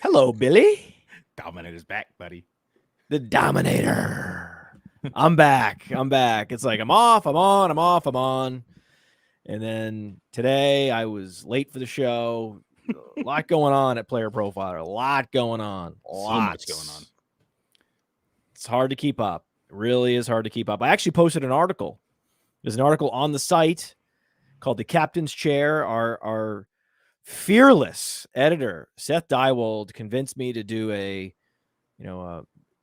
Hello, Billy. Dominator's back, buddy. The Dominator. I'm back. It's like I'm off, I'm on. And then today I was late for the show. A lot going on at PlayerProfler. A lot going on. So much going on. It's hard to keep up. It really is hard to keep up. I actually posted an article. There's an article on the site called The Captain's Chair. Our fearless editor, Seth Dywald, convinced me to do a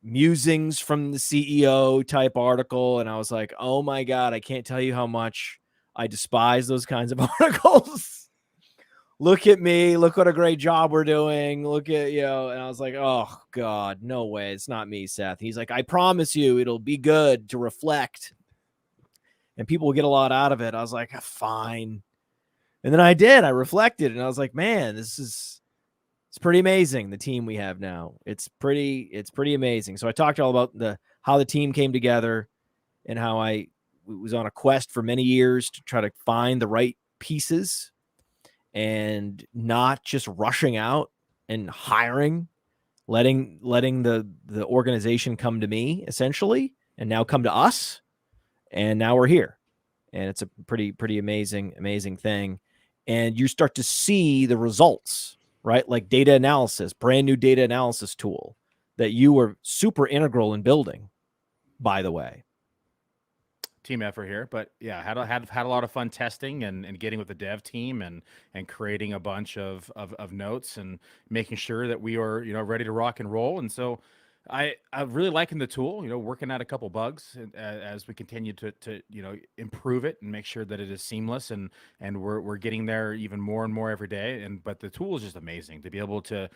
musings from the CEO type article. And I was like, oh my God, I can't tell you how much I despise those kinds of articles. Look at me. Look what a great job we're doing. Look at, and I was like, oh God, no way. It's not me, Seth. He's like, I promise you it'll be good to reflect and people will get a lot out of it. I was like, fine. And then I did. I reflected and I was like, man, it's pretty amazing, the team we have now. It's pretty amazing. So I talked all about how the team came together and how I was on a quest for many years to try to find the right pieces and not just rushing out and hiring, letting the organization come to me essentially, and now come to us. And now we're here. And it's a pretty amazing thing. And you start to see the results, right? Like data analysis, brand new data analysis tool that you were super integral in building, by the way. Team effort here, but yeah, had a lot of fun testing and getting with the dev team and creating a bunch of notes and making sure that we are ready to rock and roll. And so I'm really liking the tool, working out a couple bugs as we continue to improve it and make sure that it is seamless and we're getting there even more and more every day. But the tool is just amazing to be able to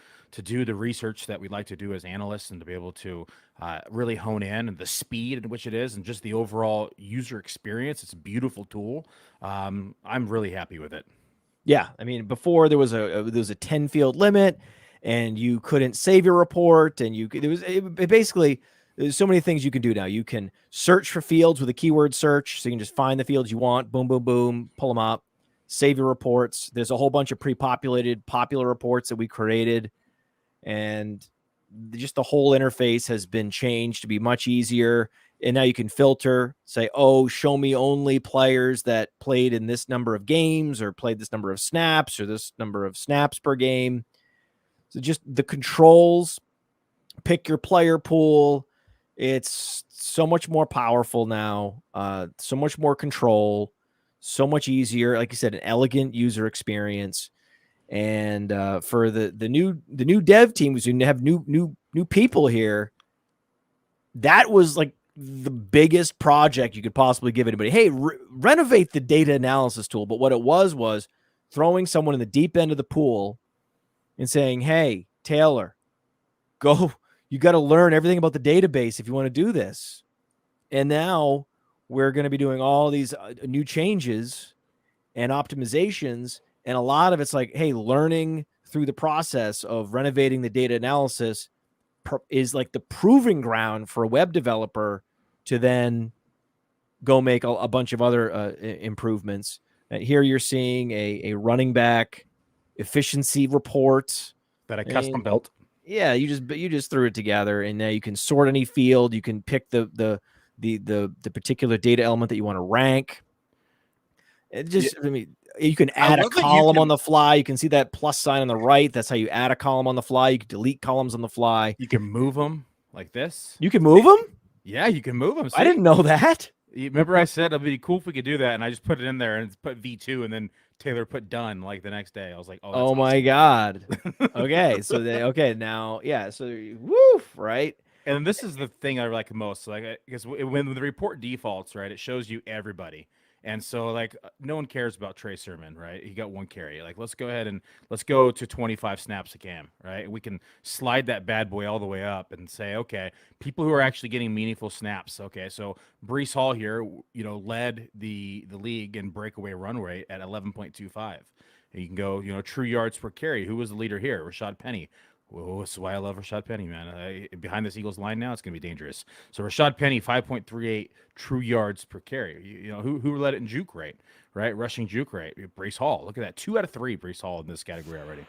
do the research that we like to do as analysts and to be able to really hone in and the speed in which it is and just the overall user experience. It's a beautiful tool. I'm really happy with it. Yeah, I mean, before there was a 10 field limit. And you couldn't save your report, and basically there's so many things you can do now. You can search for fields with a keyword search, so you can just find the fields you want, boom, boom, boom, pull them up, save your reports. There's a whole bunch of pre-populated popular reports that we created, and just the whole interface has been changed to be much easier. And now you can filter, say, oh, show me only players that played in this number of games or played this number of snaps or this number of snaps per game. So just the controls, pick your player pool. It's so much more powerful now, so much more control, so much easier. Like you said, an elegant user experience. And for the new dev teams who have new people here, that was like the biggest project you could possibly give anybody. Hey, renovate the data analysis tool. But what it was throwing someone in the deep end of the pool and saying, hey, Taylor, go, you got to learn everything about the database if you want to do this. And now we're going to be doing all these new changes and optimizations. And a lot of it's like, hey, learning through the process of renovating the data analysis is like the proving ground for a web developer to then go make a bunch of other improvements. And here you're seeing a running back efficiency report that I custom built. Yeah, you just threw it together, and now you can sort any field. You can pick the particular data element that you want to rank. It just, I mean, you can add a column on the fly. You can see that plus sign on the right. That's how you add a column on the fly. You can delete columns on the fly. You can move them like this. You can move them? Yeah, you can move them. See? I didn't know that. Remember I said it'd be cool if we could do that, and I just put it in there and put V2, and then Taylor put done like the next day. I was like, oh, that's awesome. My God. Okay, so now, yeah, so woof, right? And this is the thing I like most. So because when the report defaults, right, it shows you everybody. And so, like, no one cares about Trey Sermon, right? He got one carry. Like, let's go ahead and let's go to 25 snaps a game, right? And we can slide that bad boy all the way up and say, okay, people who are actually getting meaningful snaps. Okay, so Breece Hall here, led the league in breakaway run rate at 11.25. And you can go, true yards per carry. Who was the leader here? Rashad Penny. Whoa, this is why I love Rashad Penny, man. Behind this Eagles line now, it's going to be dangerous. So Rashad Penny, 5.38 true yards per carry. You know, who led it in juke rate, right? Rushing juke rate. Brees Hall. Look at that. 2 out of 3 Brees Hall in this category already.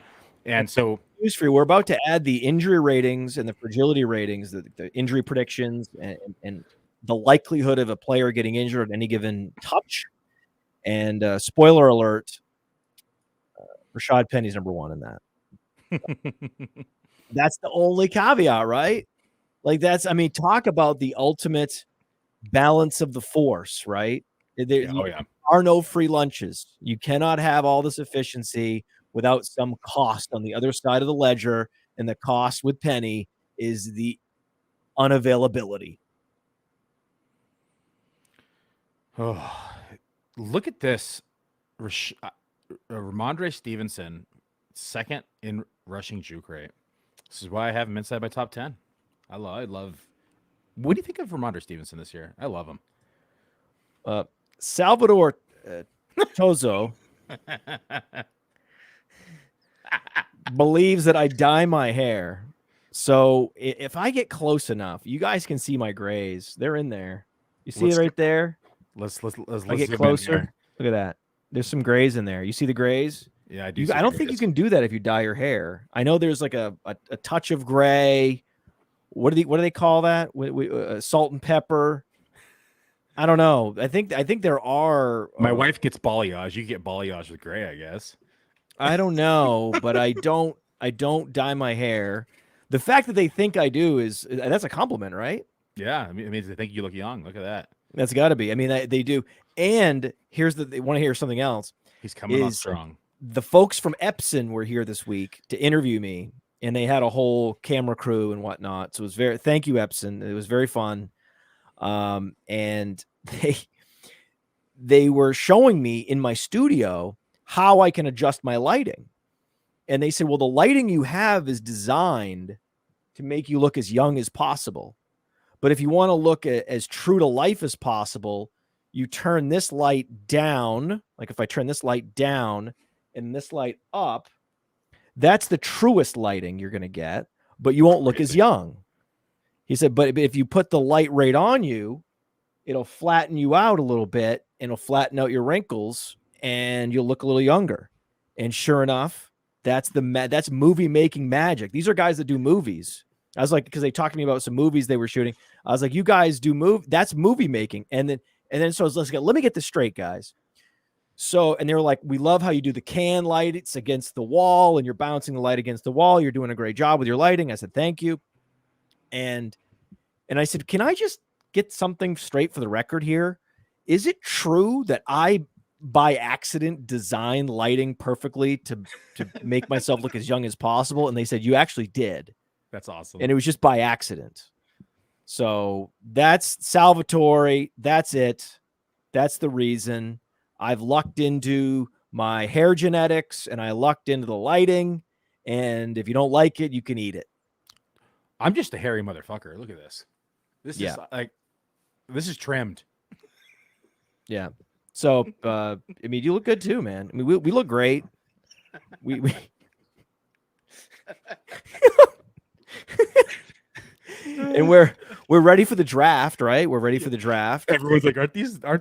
And so News for you. We're about to add the injury ratings and the fragility ratings, the injury predictions, and the likelihood of a player getting injured at any given touch. And spoiler alert, Rashad Penny's number one in that. That's the only caveat, right? Like talk about the ultimate balance of the force, right? There are no free lunches. You cannot have all this efficiency without some cost on the other side of the ledger, and the cost with Penny is the unavailability. Oh, look at this. Ramondre Stevenson, second in rushing juke rate. This is why I have him inside my top 10. I love. What do you think of Ramondre Stevenson this year? I love him. Salvador Tozo believes that I dye my hair. So if I get close enough, you guys can see my grays. They're in there. You see it right there? Let's I get closer. Look at that. There's some grays in there. You see the grays? Yeah, I do. I don't think you can do that if you dye your hair. I know there's like a touch of gray. What do they call that? Salt and pepper. I don't know. I think there are. My wife gets balayage. You get balayage with gray, I guess. I don't know, but I don't dye my hair. The fact that they think I do that's a compliment, right? Yeah, it means they think you look young. Look at that. That's got to be. I mean, they do. And they want to hear something else. He's coming on strong. The folks from Epson were here this week to interview me, and they had a whole camera crew and whatnot. So it was thank you, Epson. It was very fun. And they were showing me in my studio how I can adjust my lighting. And they said, well, the lighting you have is designed to make you look as young as possible. But if you want to look as true to life as possible, you turn this light down. Like if I turn this light down and this light up, that's the truest lighting you're going to get, but you won't look as young. He said, but if you put the light right on you, it'll flatten you out a little bit and it'll flatten out your wrinkles and you'll look a little younger. And sure enough, that's movie making magic. These are guys that do movies. I was like, because they talked to me about some movies they were shooting. I was like, you guys do that's movie making. And then so I was like, let me get this straight, guys. So, and they were like, we love how you do the can light. It's against the wall and you're bouncing the light against the wall. You're doing a great job with your lighting. I said, thank you. And I said, can I just get something straight for the record here? Is it true that I, by accident, design lighting perfectly to make myself look as young as possible? And they said, you actually did. That's awesome. And it was just by accident. So that's Salvatore. That's it. That's the reason. I've lucked into my hair genetics and I lucked into the lighting. And if you don't like it, you can eat it. I'm just a hairy motherfucker. Look at this. This is trimmed. Yeah. So, I mean, you look good too, man. I mean, we look great. We and we're ready for the draft, right? We're ready for the draft. Everyone's like, aren't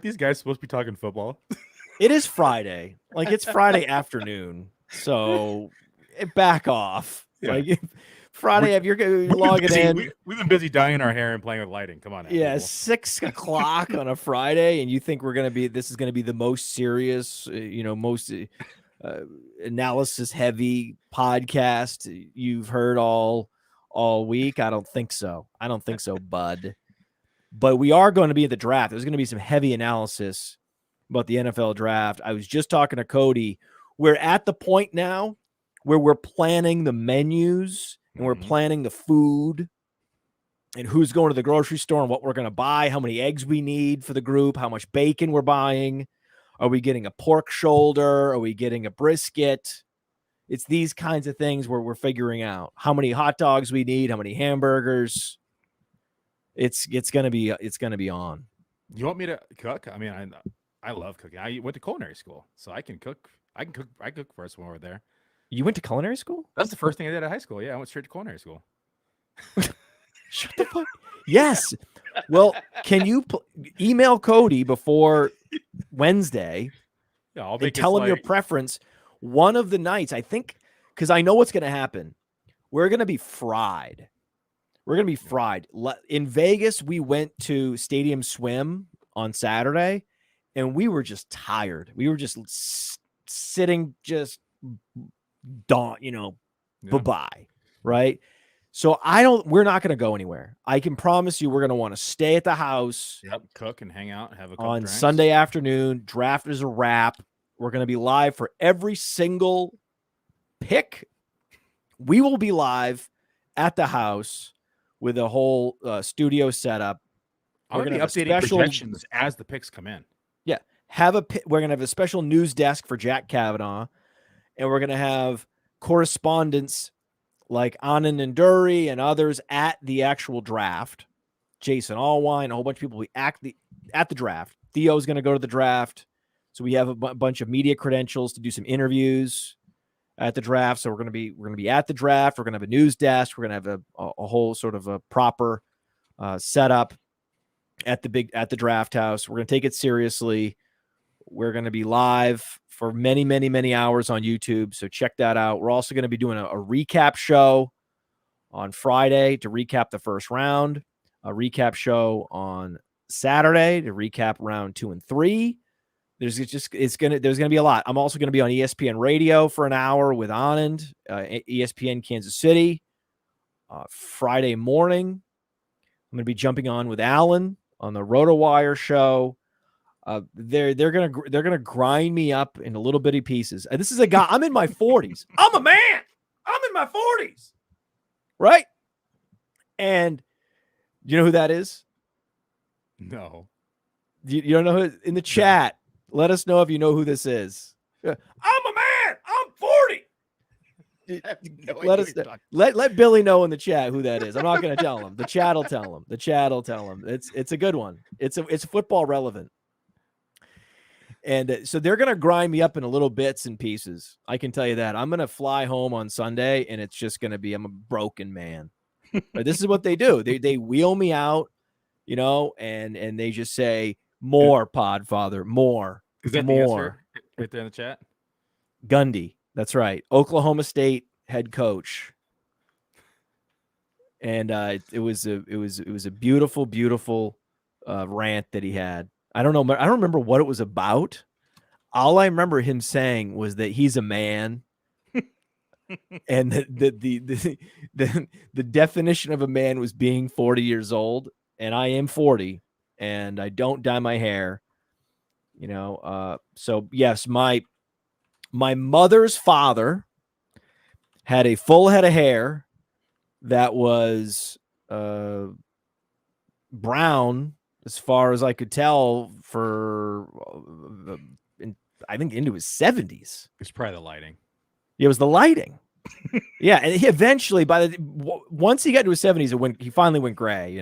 these guys supposed to be talking football? It is Friday. Like it's Friday afternoon. So back off. Yeah. Like Friday, if you're logging in. We've been busy dyeing our hair and playing with lighting. Come on. Yeah, 6 o'clock on a Friday, and you think this is going to be the most serious, most analysis heavy podcast you've heard all week? I don't think so. Bud. But we are going to be at the draft. There's going to be some heavy analysis about the NFL draft. I was just talking to Cody. We're at the point now where we're planning the menus and we're planning the food and who's going to the grocery store and what we're going to buy, how many eggs we need for the group, how much bacon we're buying. Are we getting a pork shoulder? Are we getting a brisket? It's these kinds of things where we're figuring out how many hot dogs we need, how many hamburgers. It's going to be on. You want me to cook? I mean, I love cooking. I went to culinary school, so I can cook. I cook for us when we're there. You went to culinary school? That's the first thing I did at high school. Yeah, I went straight to culinary school. Shut the fuck. Yes. Well, can you email Cody before Wednesday Yeah, I'll and make tell him your preference? One of the nights, I think, because I know what's going to happen. We're going to be fried. We're going to be fried. In Vegas, we went to Stadium Swim on Saturday, and we were just tired. We were just sitting, just bye-bye, right? So we're not going to go anywhere. I can promise you we're going to want to stay at the house. Yep, cook and hang out, have a couple on drinks. Sunday afternoon. Draft is a wrap. We're going to be live for every single pick. We will be live at the house with a whole studio setup. I'm going to be updating projections as the picks come in. Yeah. We're going to have a special news desk for Jack Kavanaugh, and we're going to have correspondents like Anand and Dury and others at the actual draft. Jason Allwine, a whole bunch of people at the draft. Theo's going to go to the draft. So we have a bunch of media credentials to do some interviews at the draft. So we're going to be at the draft. We're going to have a news desk. We're going to have a whole sort of a proper setup at the draft house. We're going to take it seriously. We're going to be live for many, many, many hours on YouTube. So check that out. We're also going to be doing a recap show on Friday to recap the first round, a recap show on Saturday to recap round 2 and 3. There's going to be a lot. I'm also going to be on ESPN Radio for an hour with Anand, ESPN Kansas City, Friday morning. I'm going to be jumping on with Alan on the RotoWire show. They're gonna grind me up into little bitty pieces. This is a guy. I'm in my 40s. I'm a man. I'm in my 40s, right? And you know who that is? No. You don't know who? In the chat, let us know if you know who this is. I'm a man. I'm 40. Let Billy know in the chat who that is. I'm not going to tell him. The chat will tell him. The chat will tell him. It's a good one. It's football relevant. And so they're going to grind me up into little bits and pieces. I can tell you that. I'm going to fly home on Sunday, and it's just going to be, I'm a broken man. But this is what they do. They wheel me out, and they just say, more, Podfather, more. Is that more. The answer right there in the chat? Gundy. That's right. Oklahoma State head coach. And it was a beautiful, beautiful rant that he had. I don't know. I don't remember what it was about. All I remember him saying was that he's a man, and the definition of a man was being 40 years old, and I am 40, and I don't dye my hair. So yes, my mother's father had a full head of hair that was brown, as far as I could tell, for I think into his 70s. It's probably the lighting. It was the lighting. Yeah, and he eventually, once he got to his 70s, he finally went gray.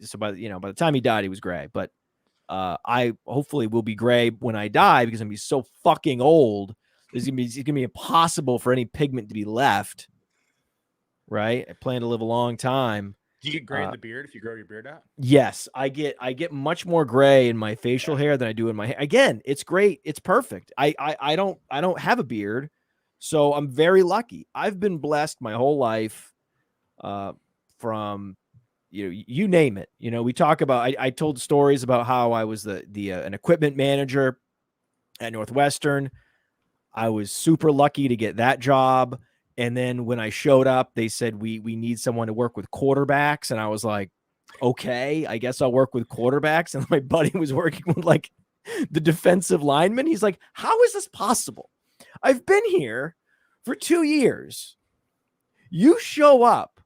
So by the time he died, he was gray. But I hopefully will be gray when I die, because I'm gonna be so fucking old. It's gonna be impossible for any pigment to be left. Right? I plan to live a long time. Do you get gray in the beard if you grow your beard out? Yes, I get much more gray in my facial hair than I do in my hair. Again, it's great. It's perfect. I don't have a beard, so I'm very lucky. I've been blessed my whole life from you name it. We talk about I told stories about how I was an equipment manager at Northwestern. I was super lucky to get that job. And then when I showed up, they said, we need someone to work with quarterbacks. And I was like, okay, I guess I'll work with quarterbacks. And my buddy was working with like the defensive lineman. He's like, how is this possible? I've been here for 2 years. You show up,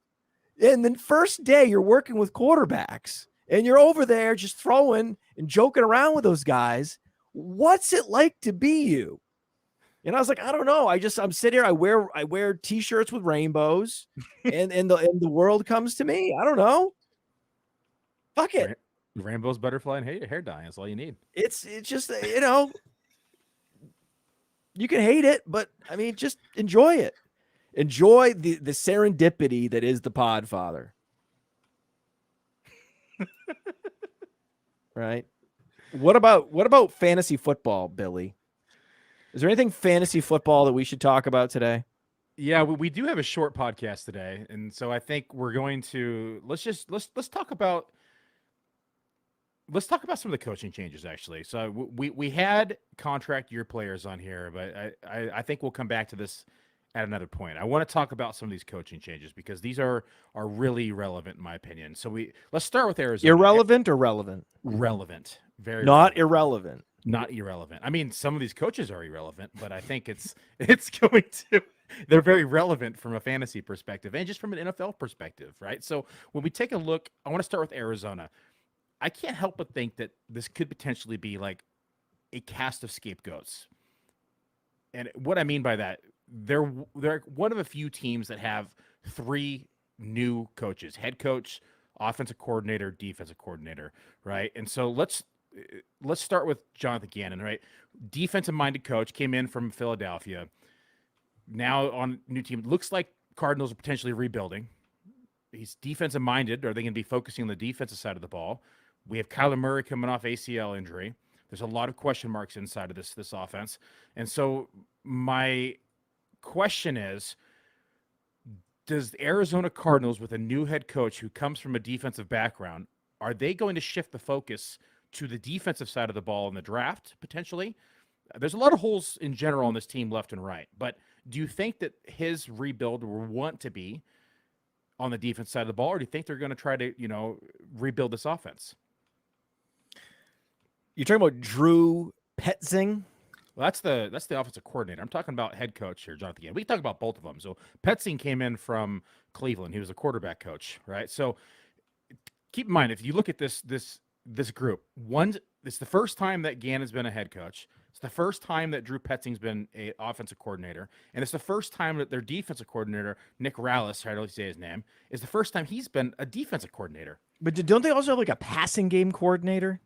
and then first day you're working with quarterbacks, and you're over there just throwing and joking around with those guys. What's it like to be you? And I was like, I don't know. I'm sitting here. I wear t-shirts with rainbows, and the world comes to me. I don't know. Fuck it. Rainbows, butterfly, and hair dye. That's all you need. It's just, you can hate it, but I mean, just enjoy it. Enjoy the serendipity that is the Podfather. Right? What about fantasy football, Billy? Is there anything fantasy football that we should talk about today? Yeah, we do have a short podcast today, and so I think we're going to let's talk about some of the coaching changes. Actually, so we had contract year players on here, but I think we'll come back to this at another point. I want to talk about some of these coaching changes because these are really relevant in my opinion. So let's start with Arizona. Irrelevant or relevant? Relevant, very not relevant. irrelevant. Not irrelevant. I mean, some of these coaches are irrelevant, but I think it's going to. They're very relevant from a fantasy perspective and just from an NFL perspective, right? So when we take a look, I want to start with Arizona. I can't help but think that this could potentially be like a cast of scapegoats. And what I mean by that, they're one of a few teams that have 3 new coaches: head coach, offensive coordinator, defensive coordinator, right? And so let's start with Jonathan Gannon, right? Defensive-minded coach, came in from Philadelphia. Now on new team, looks like Cardinals are potentially rebuilding. He's defensive-minded. Are they going to be focusing on the defensive side of the ball? We have Kyler Murray coming off ACL injury. There's a lot of question marks inside of this offense. And so my question is, does the Arizona Cardinals, with a new head coach who comes from a defensive background, are they going to shift the focus to the defensive side of the ball in the draft, potentially? There's a lot of holes in general on this team left and right, but do you think that his rebuild will want to be on the defense side of the ball, or do you think they're going to try to, rebuild this offense? You're talking about Drew Petzing? Well, that's the offensive coordinator. I'm talking about head coach here, Jonathan Gannon. We can talk about both of them. So Petzing came in from Cleveland. He was a quarterback coach, right? So keep in mind, if you look at this group, it's the first time that Gannon's been a head coach. It's the first time that Drew Petzing's been an offensive coordinator. And it's the first time that their defensive coordinator, Nick Rallis, I don't say his name, is the first time he's been a defensive coordinator. But don't they also have like a passing game coordinator?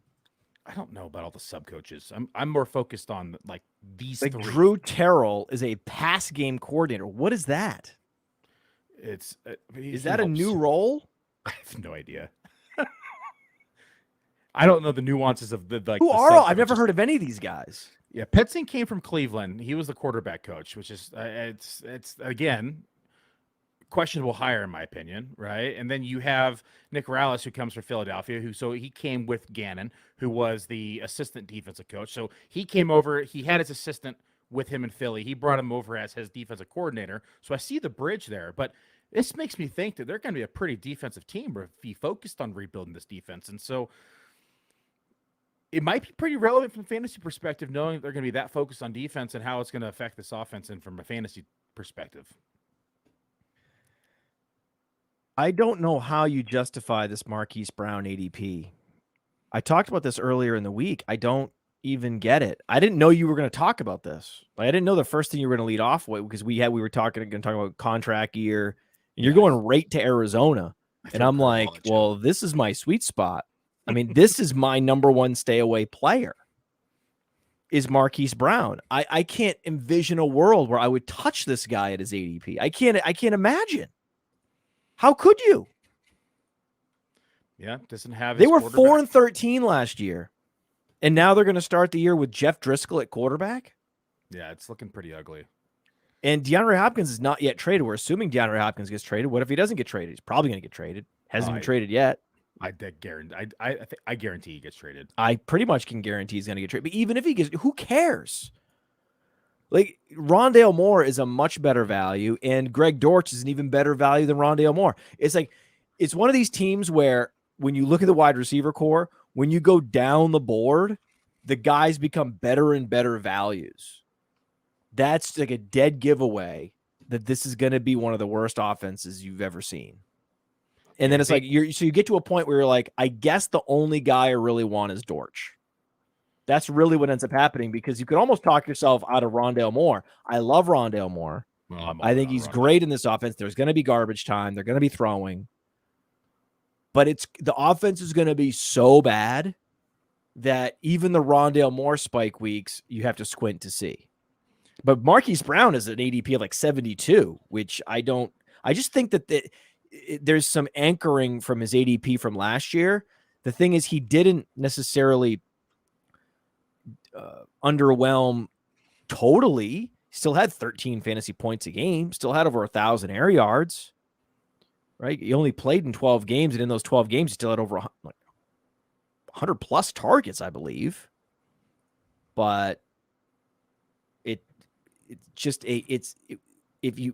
I don't know about all the sub coaches. I'm more focused on like these like 3. Drew Terrell is a pass game coordinator. What is that? Is that a new role? I have no idea. I don't know the nuances of the like. Who are all? I've never heard of any of these guys. Yeah, Petzing came from Cleveland. He was the quarterback coach, which is it's again questionable hire in my opinion, right? And then you have Nick Rallis, who comes from Philadelphia, he came with Gannon, who was the assistant defensive coach. So he came over. He had his assistant with him in Philly. He brought him over as his defensive coordinator. So I see the bridge there, but this makes me think that they're going to be a pretty defensive team or be focused on rebuilding this defense. And so it might be pretty relevant from a fantasy perspective, knowing that they're going to be that focused on defense and how it's going to affect this offense and from a fantasy perspective. I don't know how you justify this Marquise Brown ADP. I talked about this earlier in the week. I don't even get it. I didn't know you were going to talk about this. I didn't know the first thing you were going to lead off with, because we were talking about contract year. And you're going right to Arizona. And I'm like, well, this is my sweet spot. I mean, this is my number 1 stay away player is Marquise Brown. I can't envision a world where I would touch this guy at his ADP. I can't imagine. How could you? Yeah, doesn't have. They were 4-13 last year, and now they're going to start the year with Jeff Driscoll at quarterback. Yeah, it's looking pretty ugly. And DeAndre Hopkins is not yet traded. We're assuming DeAndre Hopkins gets traded. What if he doesn't get traded? He's probably going to get traded. Hasn't been traded yet. I guarantee he gets traded. I pretty much can guarantee he's going to get traded. But even if he gets, who cares? Like, Rondale Moore is a much better value, and Greg Dortch is an even better value than Rondale Moore. It's like, it's one of these teams where when you look at the wide receiver core, when you go down the board, the guys become better and better values. That's like a dead giveaway that this is going to be one of the worst offenses you've ever seen. And then it's like, you get to a point where you're like, I guess the only guy I really want is Dortch. That's really what ends up happening, because you could almost talk yourself out of Rondale Moore. I love Rondale Moore. Well, I think he's great in this offense. There's going to be garbage time. They're going to be throwing. But the offense is going to be so bad that even the Rondale Moore spike weeks, you have to squint to see. But Marquise Brown is an ADP of like 72, which I just think that there's some anchoring from his ADP from last year. The thing is, he didn't necessarily underwhelm totally. Still had 13 fantasy points a game, still had over 1,000 air yards, right? He only played in 12 games, and in those 12 games, he still had over 100 plus targets, I believe. But if you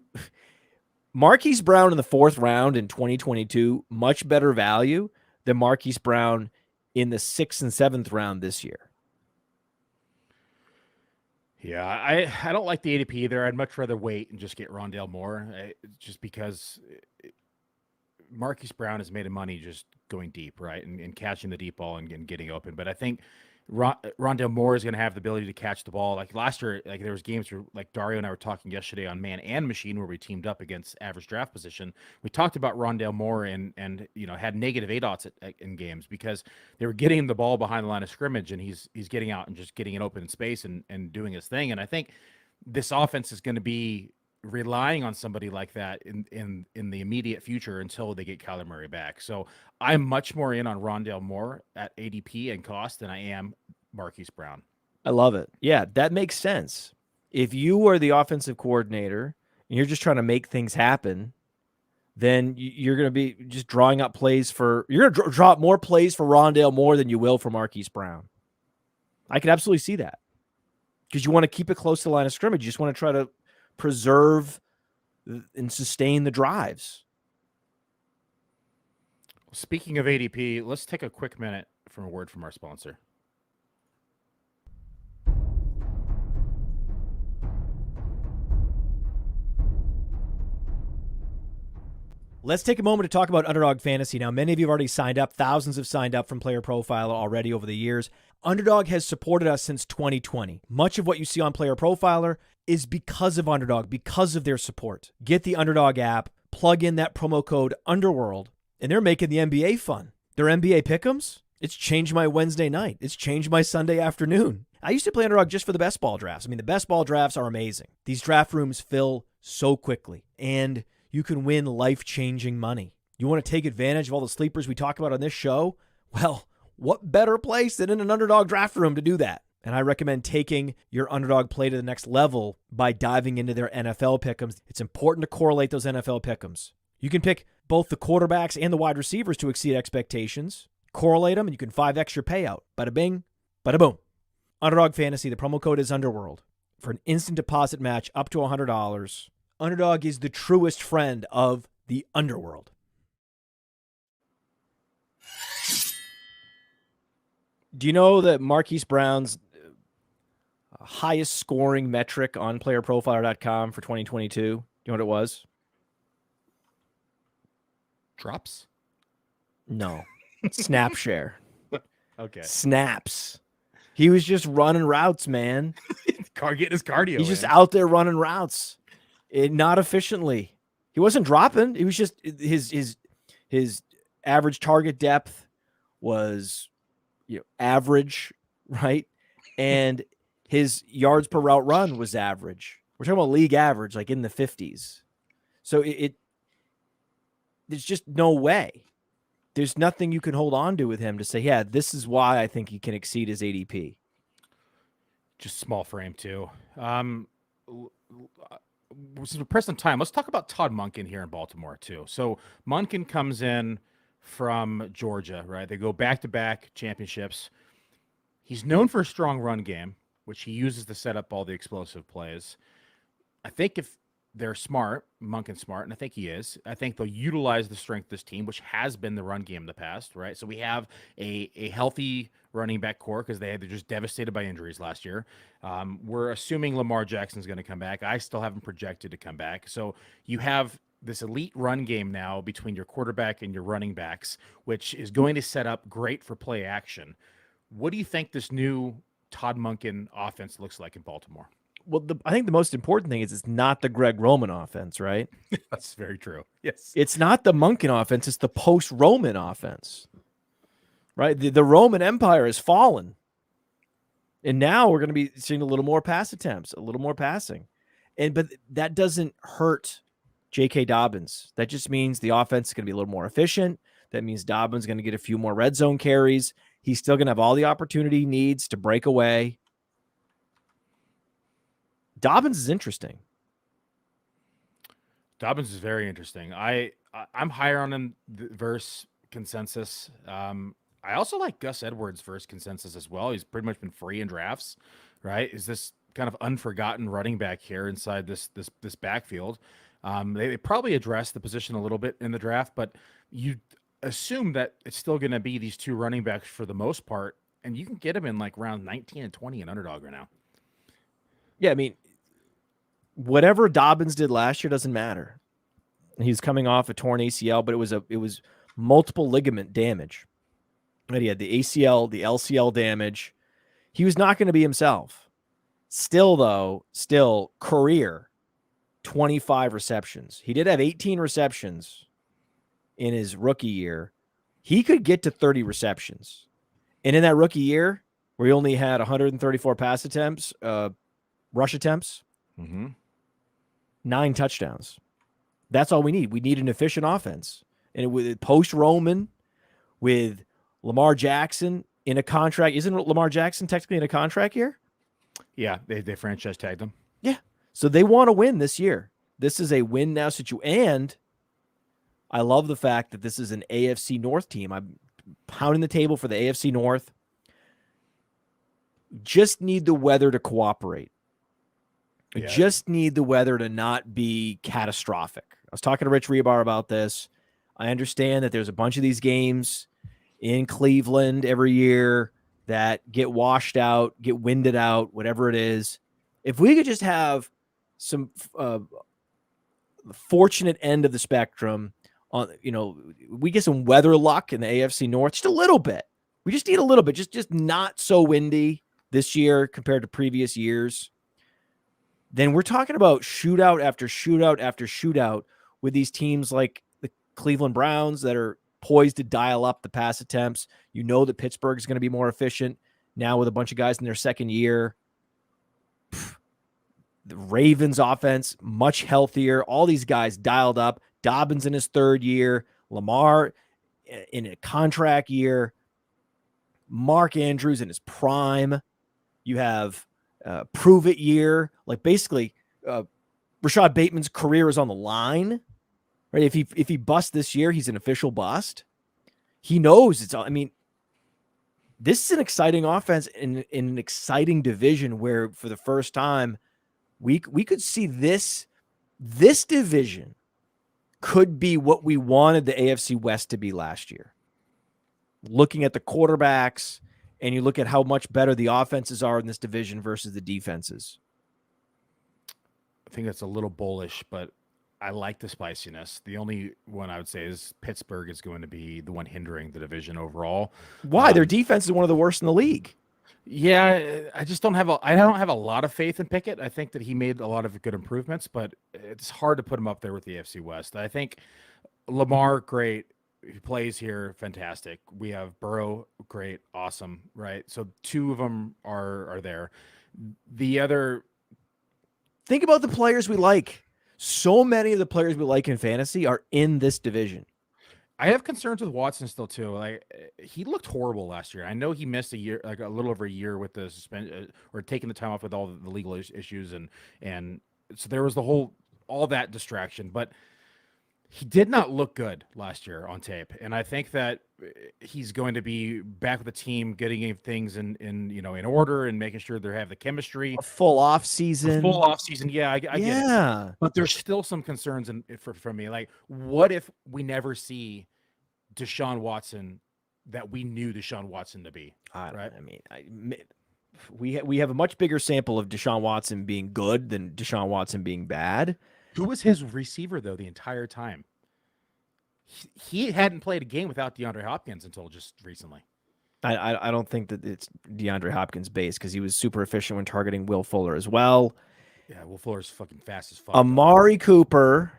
Marquise Brown in the 4th round in 2022, much better value than Marquise Brown in the 6th and 7th round this year. Yeah, I don't like the ADP either. I'd much rather wait and just get Rondale Moore, just because Marquise Brown has made a money just going deep, right, and catching the deep ball and getting open. But I think Rondale Moore is going to have the ability to catch the ball. Like last year, like there was games where, like Dario and I were talking yesterday on Man and Machine, where we teamed up against average draft position. We talked about Rondale Moore and had negative ADOTs in games because they were getting the ball behind the line of scrimmage, and he's getting out and just getting it open in space and doing his thing. And I think this offense is going to be relying on somebody like that in the immediate future until they get Kyler Murray back. So I'm much more in on Rondale Moore at ADP and cost than I am Marquise Brown. I love it. Yeah, that makes sense. If you are the offensive coordinator and you're just trying to make things happen, then you're going to be just drawing up plays you're going to draw up more plays for Rondale Moore than you will for Marquise Brown. I can absolutely see that because you want to keep it close to the line of scrimmage. You just want to try to preserve and sustain the drives. Speaking of ADP, let's take a quick minute from a word from our sponsor. Let's take a moment to talk about Underdog Fantasy. Now, many of you have already signed up. Thousands have signed up from PlayerProfler already over the years. Underdog has supported us since 2020. Much of what you see on PlayerProfler is because of Underdog, because of their support. Get the Underdog app, plug in that promo code Underworld, and they're making the NBA fun. Their NBA pick'ems, it's changed my Wednesday night. It's changed my Sunday afternoon. I used to play Underdog just for the best ball drafts. I mean, the best ball drafts are amazing. These draft rooms fill so quickly, and you can win life-changing money. You want to take advantage of all the sleepers we talk about on this show? Well, what better place than in an Underdog draft room to do that? And I recommend taking your Underdog play to the next level by diving into their NFL pick'ems. It's important to correlate those NFL pick'ems. You can pick both the quarterbacks and the wide receivers to exceed expectations. Correlate them, and you can 5x your payout. Bada bing, bada boom. Underdog Fantasy, the promo code is Underworld. For an instant deposit match up to $100, Underdog is the truest friend of the Underworld. Do you know that Marquise Brown's highest scoring metric on playerprofile.com for 2022? Do you know what it was? Drops? No. Snap share. Okay. Snaps. He was just running routes, man. Getting his cardio. He's just out there running routes. Not efficiently. He wasn't dropping. It was just his average target depth was average, right? And his yards per route run was average. We're talking about league average, like in the 50s. So there's just no way. There's nothing you can hold on to with him to say, yeah, this is why I think he can exceed his ADP. Just small frame too. Since we're pressing time, let's talk about Todd Monken here in Baltimore too. So Monken comes in from Georgia, right? They go back-to-back championships. He's known for a strong run game, which he uses to set up all the explosive plays. I think if they're smart, Monken's smart, and I think he is, I think they'll utilize the strength of this team, which has been the run game in the past, right? So we have a healthy running back core because they're just devastated by injuries last year. We're assuming Lamar Jackson's going to come back. I still haven't projected to come back. So you have this elite run game now between your quarterback and your running backs, which is going to set up great for play action. What do you think this new Todd Monken offense looks like in Baltimore? Well, I think the most important thing is it's not the Greg Roman offense, right? That's very true. Yes. It's not the Monken offense. It's the post-Roman offense, right? The Roman Empire has fallen. And now we're going to be seeing a little more pass attempts, a little more passing. But that doesn't hurt J.K. Dobbins. That just means the offense is going to be a little more efficient. That means Dobbins is going to get a few more red zone carries. He's still going to have all the opportunity he needs to break away. Dobbins is interesting. Dobbins is very interesting. I'm higher on him versus consensus. I also like Gus Edwards versus consensus as well. He's pretty much been free in drafts, right? Is this kind of unforgotten running back here inside this backfield? They probably addressed the position a little bit in the draft, but you assume that it's still going to be these two running backs for the most part, and you can get them in like round 19 and 20 in Underdog right now. Yeah, I mean, whatever Dobbins did last year doesn't matter. He's coming off a torn ACL, but it was multiple ligament damage. Right? He had the ACL, the LCL damage. He was not going to be himself. Still career 25 receptions. He did have 18 receptions in his rookie year. He could get to 30 receptions. And in that rookie year, where he only had 134 pass attempts, rush attempts, 9 touchdowns. That's all we need. We need an efficient offense. And with post-Roman, with Lamar Jackson in a contract, isn't Lamar Jackson technically in a contract year? Yeah, they franchise tagged him. Yeah. So they want to win this year. This is a win now situation. And I love the fact that this is an AFC North team. I'm pounding the table for the AFC North. Just need the weather to cooperate. Yeah. Just need the weather to not be catastrophic. I was talking to Rich Rebar about this. I understand that there's a bunch of these games in Cleveland every year that get washed out, get winded out, whatever it is. If we could just have some fortunate end of the spectrum on, we get some weather luck in the AFC North, just a little bit. We just need a little bit, just not so windy this year compared to previous years. Then we're talking about shootout after shootout after shootout with these teams like the Cleveland Browns that are poised to dial up the pass attempts. You know that Pittsburgh is going to be more efficient now with a bunch of guys in their second year. The Ravens offense, much healthier. All these guys dialed up. Dobbins in his third year. Lamar in a contract year. Mark Andrews in his prime. You have prove it year. Like basically, Rashad Bateman's career is on the line. Right? If he busts this year, he's an official bust. He knows it's. I mean, this is an exciting offense in an exciting division where, for the first time, we could see this division could be what we wanted the AFC West to be last year. Looking at the quarterbacks, and you look at how much better the offenses are in this division versus the defenses. I think that's a little bullish, but I like the spiciness. The only one I would say is Pittsburgh is going to be the one hindering the division overall. Why? Their defense is one of the worst in the league. Yeah, I just don't have a lot of faith in Pickett. I think that he made a lot of good improvements, but it's hard to put him up there with the AFC West. I think Lamar, great. He plays here, fantastic. We have Burrow, great, awesome, right? So two of them are there. The other, think about the players we like. So many of the players we like in fantasy are in this division. I have concerns with Watson still too. Like, he looked horrible last year. I know he missed a year, like a little over a year with the suspension or taking the time off with all the legal issues, and so there was all that distraction. But he did not look good last year on tape, and I think that he's going to be back with the team, getting things in order and making sure they have the chemistry. A full off season. Yeah, I get it. But there's still some concerns for me. Like, what if we never see Deshaun Watson that we knew Deshaun Watson to be? Right? I mean, we have a much bigger sample of Deshaun Watson being good than Deshaun Watson being bad. Who was his receiver, though, the entire time? He hadn't played a game without DeAndre Hopkins until just recently. I don't think that it's DeAndre Hopkins' base because he was super efficient when targeting Will Fuller as well. Yeah, Will Fuller's fucking fast as fuck. Amari Cooper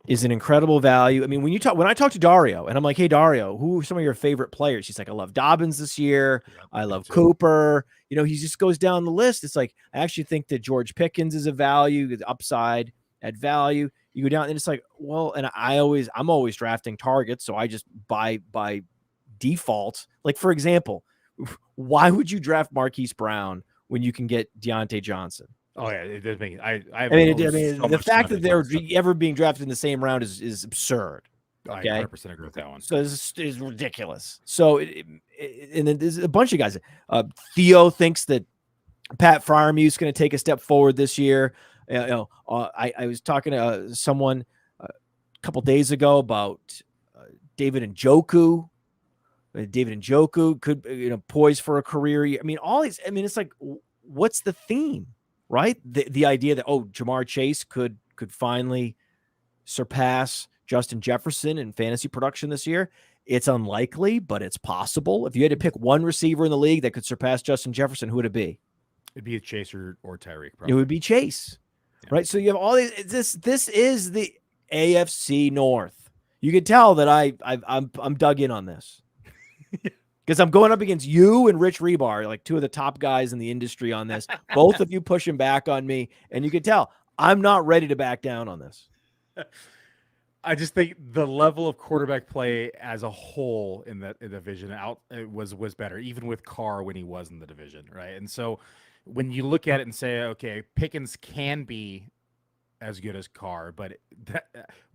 is an incredible value. I mean, when I talk to Dario and I'm like, hey, Dario, who are some of your favorite players? He's like, I love Dobbins this year. Yep, I love too. Cooper. He just goes down the list. It's like, I actually think that George Pickens is a value, the upside at value. You go down and it's like, well, and I'm always drafting targets. So I just buy by default. Like, for example, why would you draft Marquise Brown when you can get Deontay Johnson? Oh yeah, it does make. I mean, so the fact that they're Johnson. ever being drafted in the same round is absurd. Okay, I 100% agree with that one. So it's ridiculous. So and then there's a bunch of guys. Theo thinks that Pat Freiermuth is going to take a step forward this year. I was talking to someone a couple days ago about David Njoku. David Njoku could poised for a career. I mean, all these. I mean, it's like, what's the theme? Right? The idea that, Jamar Chase could finally surpass Justin Jefferson in fantasy production this year. It's unlikely, but it's possible. If you had to pick one receiver in the league that could surpass Justin Jefferson, who would it be? It'd be a Chase or Tyreek. It would be Chase. Yeah. Right? So you have all these. This is the AFC North. You can tell that I'm dug in on this. Because I'm going up against you and Rich Rebar, like two of the top guys in the industry on this. Both of you pushing back on me, and you can tell I'm not ready to back down on this. I just think the level of quarterback play as a whole in the division was better, even with Carr when he was in the division, right? And so when you look at it and say, okay, Pickens can be as good as Carr, but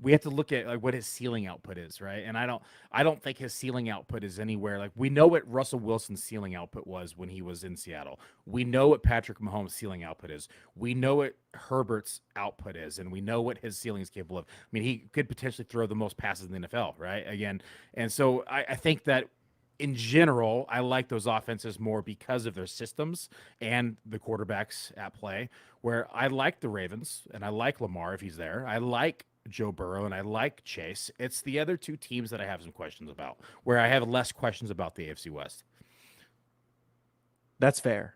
we have to look at like what his ceiling output is, right? And I don't think his ceiling output is anywhere like we know what Russell Wilson's ceiling output was when he was in Seattle. We know what Patrick Mahomes' ceiling output is. We know what Herbert's output is, and we know what his ceiling is capable of. I mean, he could potentially throw the most passes in the NFL, right? Again, and so I think that in general, I like those offenses more because of their systems and the quarterbacks at play, where I like the Ravens and I like Lamar if he's there. I like Joe Burrow and I like Chase. It's the other two teams that I have some questions about, where I have less questions about the AFC West. That's fair.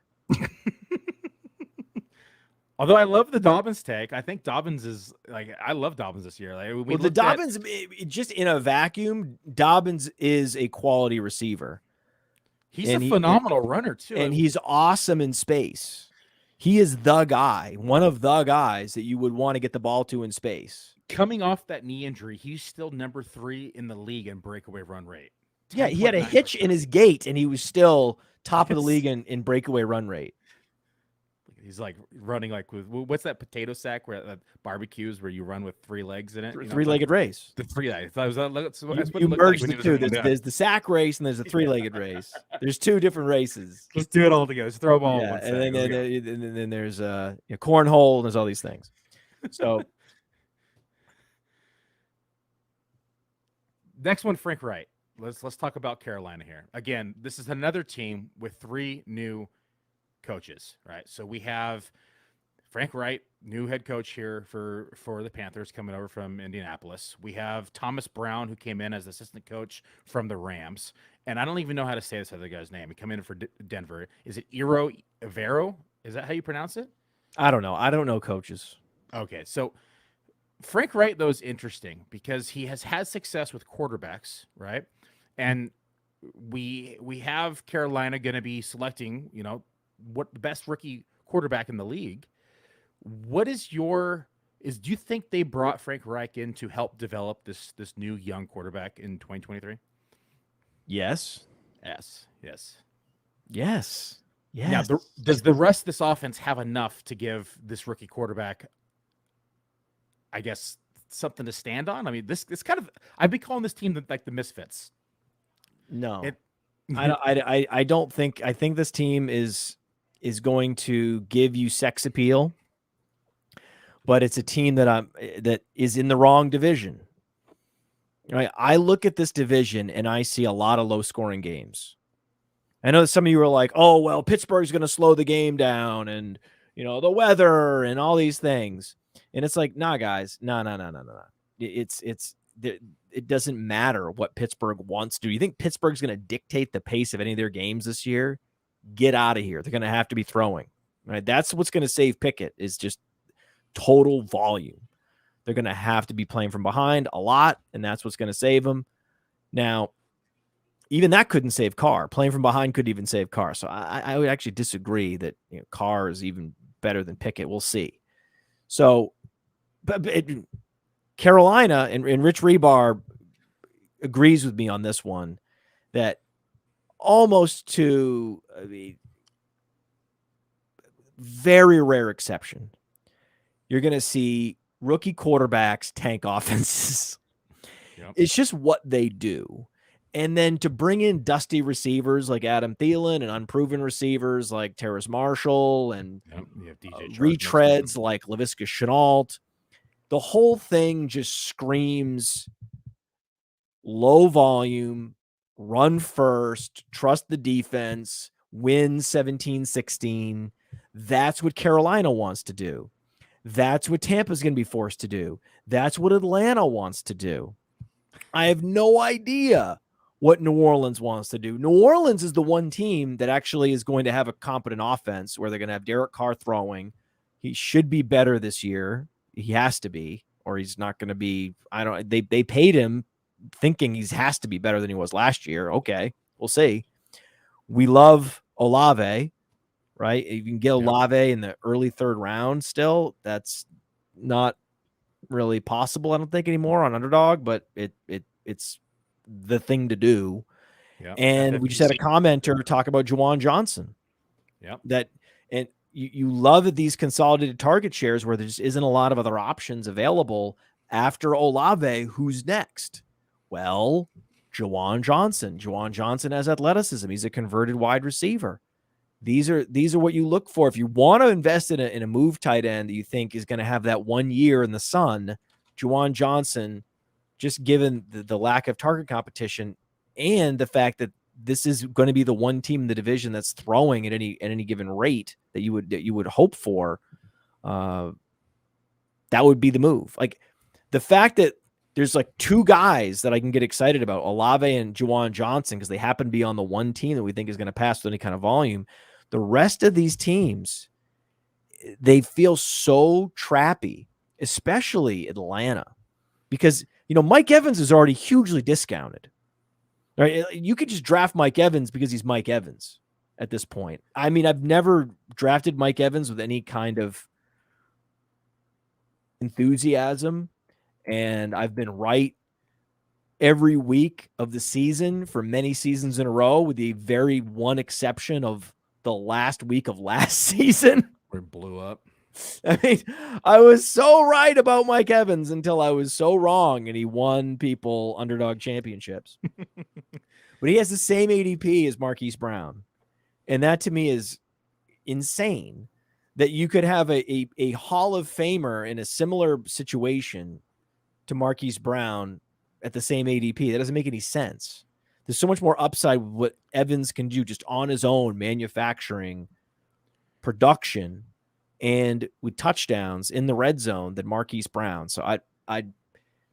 Although I love the Dobbins take, I think Dobbins is like I love Dobbins this year. Like the Dobbins, just in a vacuum, Dobbins is a quality receiver. He's a phenomenal runner too, and he's awesome in space. He is the guy, one of the guys that you would want to get the ball to in space. Coming off that knee injury, he's still number 3 in the league in breakaway run rate. Yeah, he had a hitch in his gait, and he was still top of the league in breakaway run rate. He's like running like with what's that potato sack where barbecues where you run with 3 legs in it? Three-legged race. The three legs. You merge the two. There's the sack race and there's the 3-legged race. There's 2 different races. Let's do it all together. Let's throw them all. Yeah, and then there's cornhole. And there's all these things. So next one, Frank Wright. Let's talk about Carolina here. Again, this is another team with 3 new coaches, right? So we have Frank Wright, new head coach here for the Panthers, coming over from Indianapolis. We have Thomas Brown, who came in as assistant coach from the Rams, and I don't even know how to say this other guy's name. He came in for Denver. Is it Ivero? Is that how you pronounce it? I don't know. I don't know coaches. Okay, so Frank Wright, though, is interesting because he has had success with quarterbacks, right? And we have Carolina going to be selecting, what the best rookie quarterback in the league. What is do you think they brought Frank Reich in to help develop this new young quarterback in 2023? Yes. Now, does the rest of this offense have enough to give this rookie quarterback, I guess, something to stand on? I mean, this kind of, I'd be calling this team like the Misfits. No, I don't think. I think this team is going to give you sex appeal, but it's a team that is in the wrong division. Right? I look at this division and I see a lot of low scoring games. I know that some of you are like, "Oh, well, Pittsburgh's going to slow the game down, and the weather and all these things." And it's like, nah, guys, no. It doesn't matter what Pittsburgh wants to do. You think Pittsburgh's going to dictate the pace of any of their games this year? Get out of here. They're going to have to be throwing, right? That's what's going to save Pickett, is just total volume. They're going to have to be playing from behind a lot, and that's what's going to save them. Now, even that couldn't save Carr. Playing from behind couldn't even save Carr. So I would actually disagree that Carr is even better than Pickett. We'll see. So, but Carolina and Rich Rebar agrees with me on this one, that almost to a very rare exception, you're going to see rookie quarterbacks tank offenses. Yep. It's just what they do. And then to bring in dusty receivers like Adam Thielen and unproven receivers like Terrace Marshall and retreads like Laviska Shenault, the whole thing just screams low volume, run first, trust the defense, win 17-16. That's what Carolina wants to do. That's what Tampa's going to be forced to do. That's what Atlanta wants to do. I have no idea what New Orleans wants to do. New Orleans is the one team that actually is going to have a competent offense where they're going to have Derek Carr throwing. He should be better this year. He has to be, or he's not going to be. They paid him thinking he has to be better than he was last year. Okay, we'll see. We love Olave, right? You can get Olave in the early third round still. That's not really possible, I don't think, anymore on Underdog, but it's the thing to do. Yep. And we just had a commenter talk about Juwan Johnson. Yep. And you love these consolidated target shares where there just isn't a lot of other options available after Olave. Who's next? Well, Juwan Johnson. Juwan Johnson has athleticism. He's a converted wide receiver. These are what you look for. If you want to invest in a move tight end that you think is going to have that 1 year in the sun, Juwan Johnson, just given the lack of target competition and the fact that this is going to be the one team in the division that's throwing at any given rate that you would hope for, that would be the move. Like the fact that there's like two guys that I can get excited about, Olave and Juwan Johnson, because they happen to be on the one team that we think is going to pass with any kind of volume. The rest of these teams, they feel so trappy, especially Atlanta, because Mike Evans is already hugely discounted. Right? You could just draft Mike Evans because he's Mike Evans at this point. I mean, I've never drafted Mike Evans with any kind of enthusiasm, and I've been right every week of the season for many seasons in a row, with the very one exception of the last week of last season. We blew up. I mean, I was so right about Mike Evans until I was so wrong, and he won people Underdog championships. But he has the same ADP as Marquise Brown. And that to me is insane, that you could have a Hall of Famer in a similar situation to Marquise Brown at the same ADP. That doesn't make any sense. There's so much more upside with what Evans can do just on his own, manufacturing, production, and with touchdowns in the red zone than Marquise Brown. So I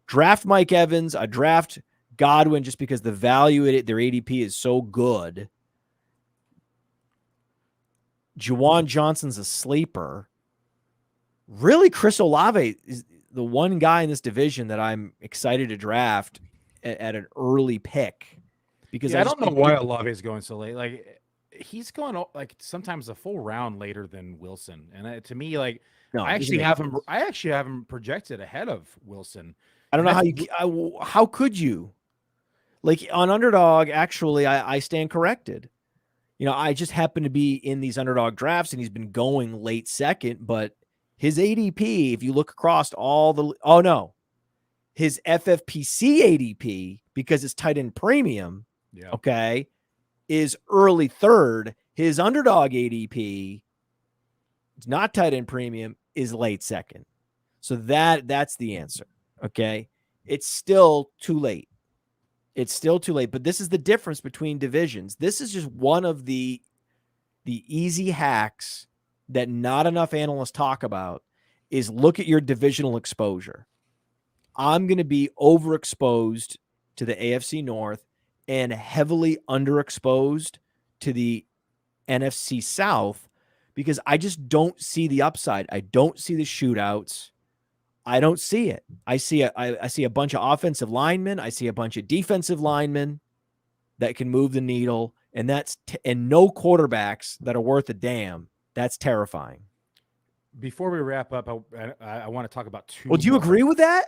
draft Mike Evans. I draft Godwin just because the value at their ADP is so good. Juwan Johnson's a sleeper. Really, Chris Olave is the one guy in this division that I'm excited to draft at an early pick, because I don't know why Olave is going so late. Like, he's going like sometimes a full round later than Wilson, and to me, like, no, I actually have him projected ahead of Wilson. I don't know how could you, like, on Underdog? Actually, I stand corrected. I just happen to be in these Underdog drafts, and he's been going late second, but his ADP, if you look across his FFPC ADP, because it's tight end premium, okay, is early third. His Underdog ADP, it's not tight end premium, is late second. So that's the answer. Okay. It's still too late. But this is the difference between divisions. This is just one of the easy hacks that not enough analysts talk about, is look at your divisional exposure. I'm going to be overexposed to the AFC North and heavily underexposed to the NFC South, because I just don't see the upside. I don't see the shootouts. I don't see it. I see a bunch of offensive linemen. I see a bunch of defensive linemen that can move the needle, and and no quarterbacks that are worth a damn. That's terrifying. Before we wrap up, I want to talk about two. Well, do you agree with that?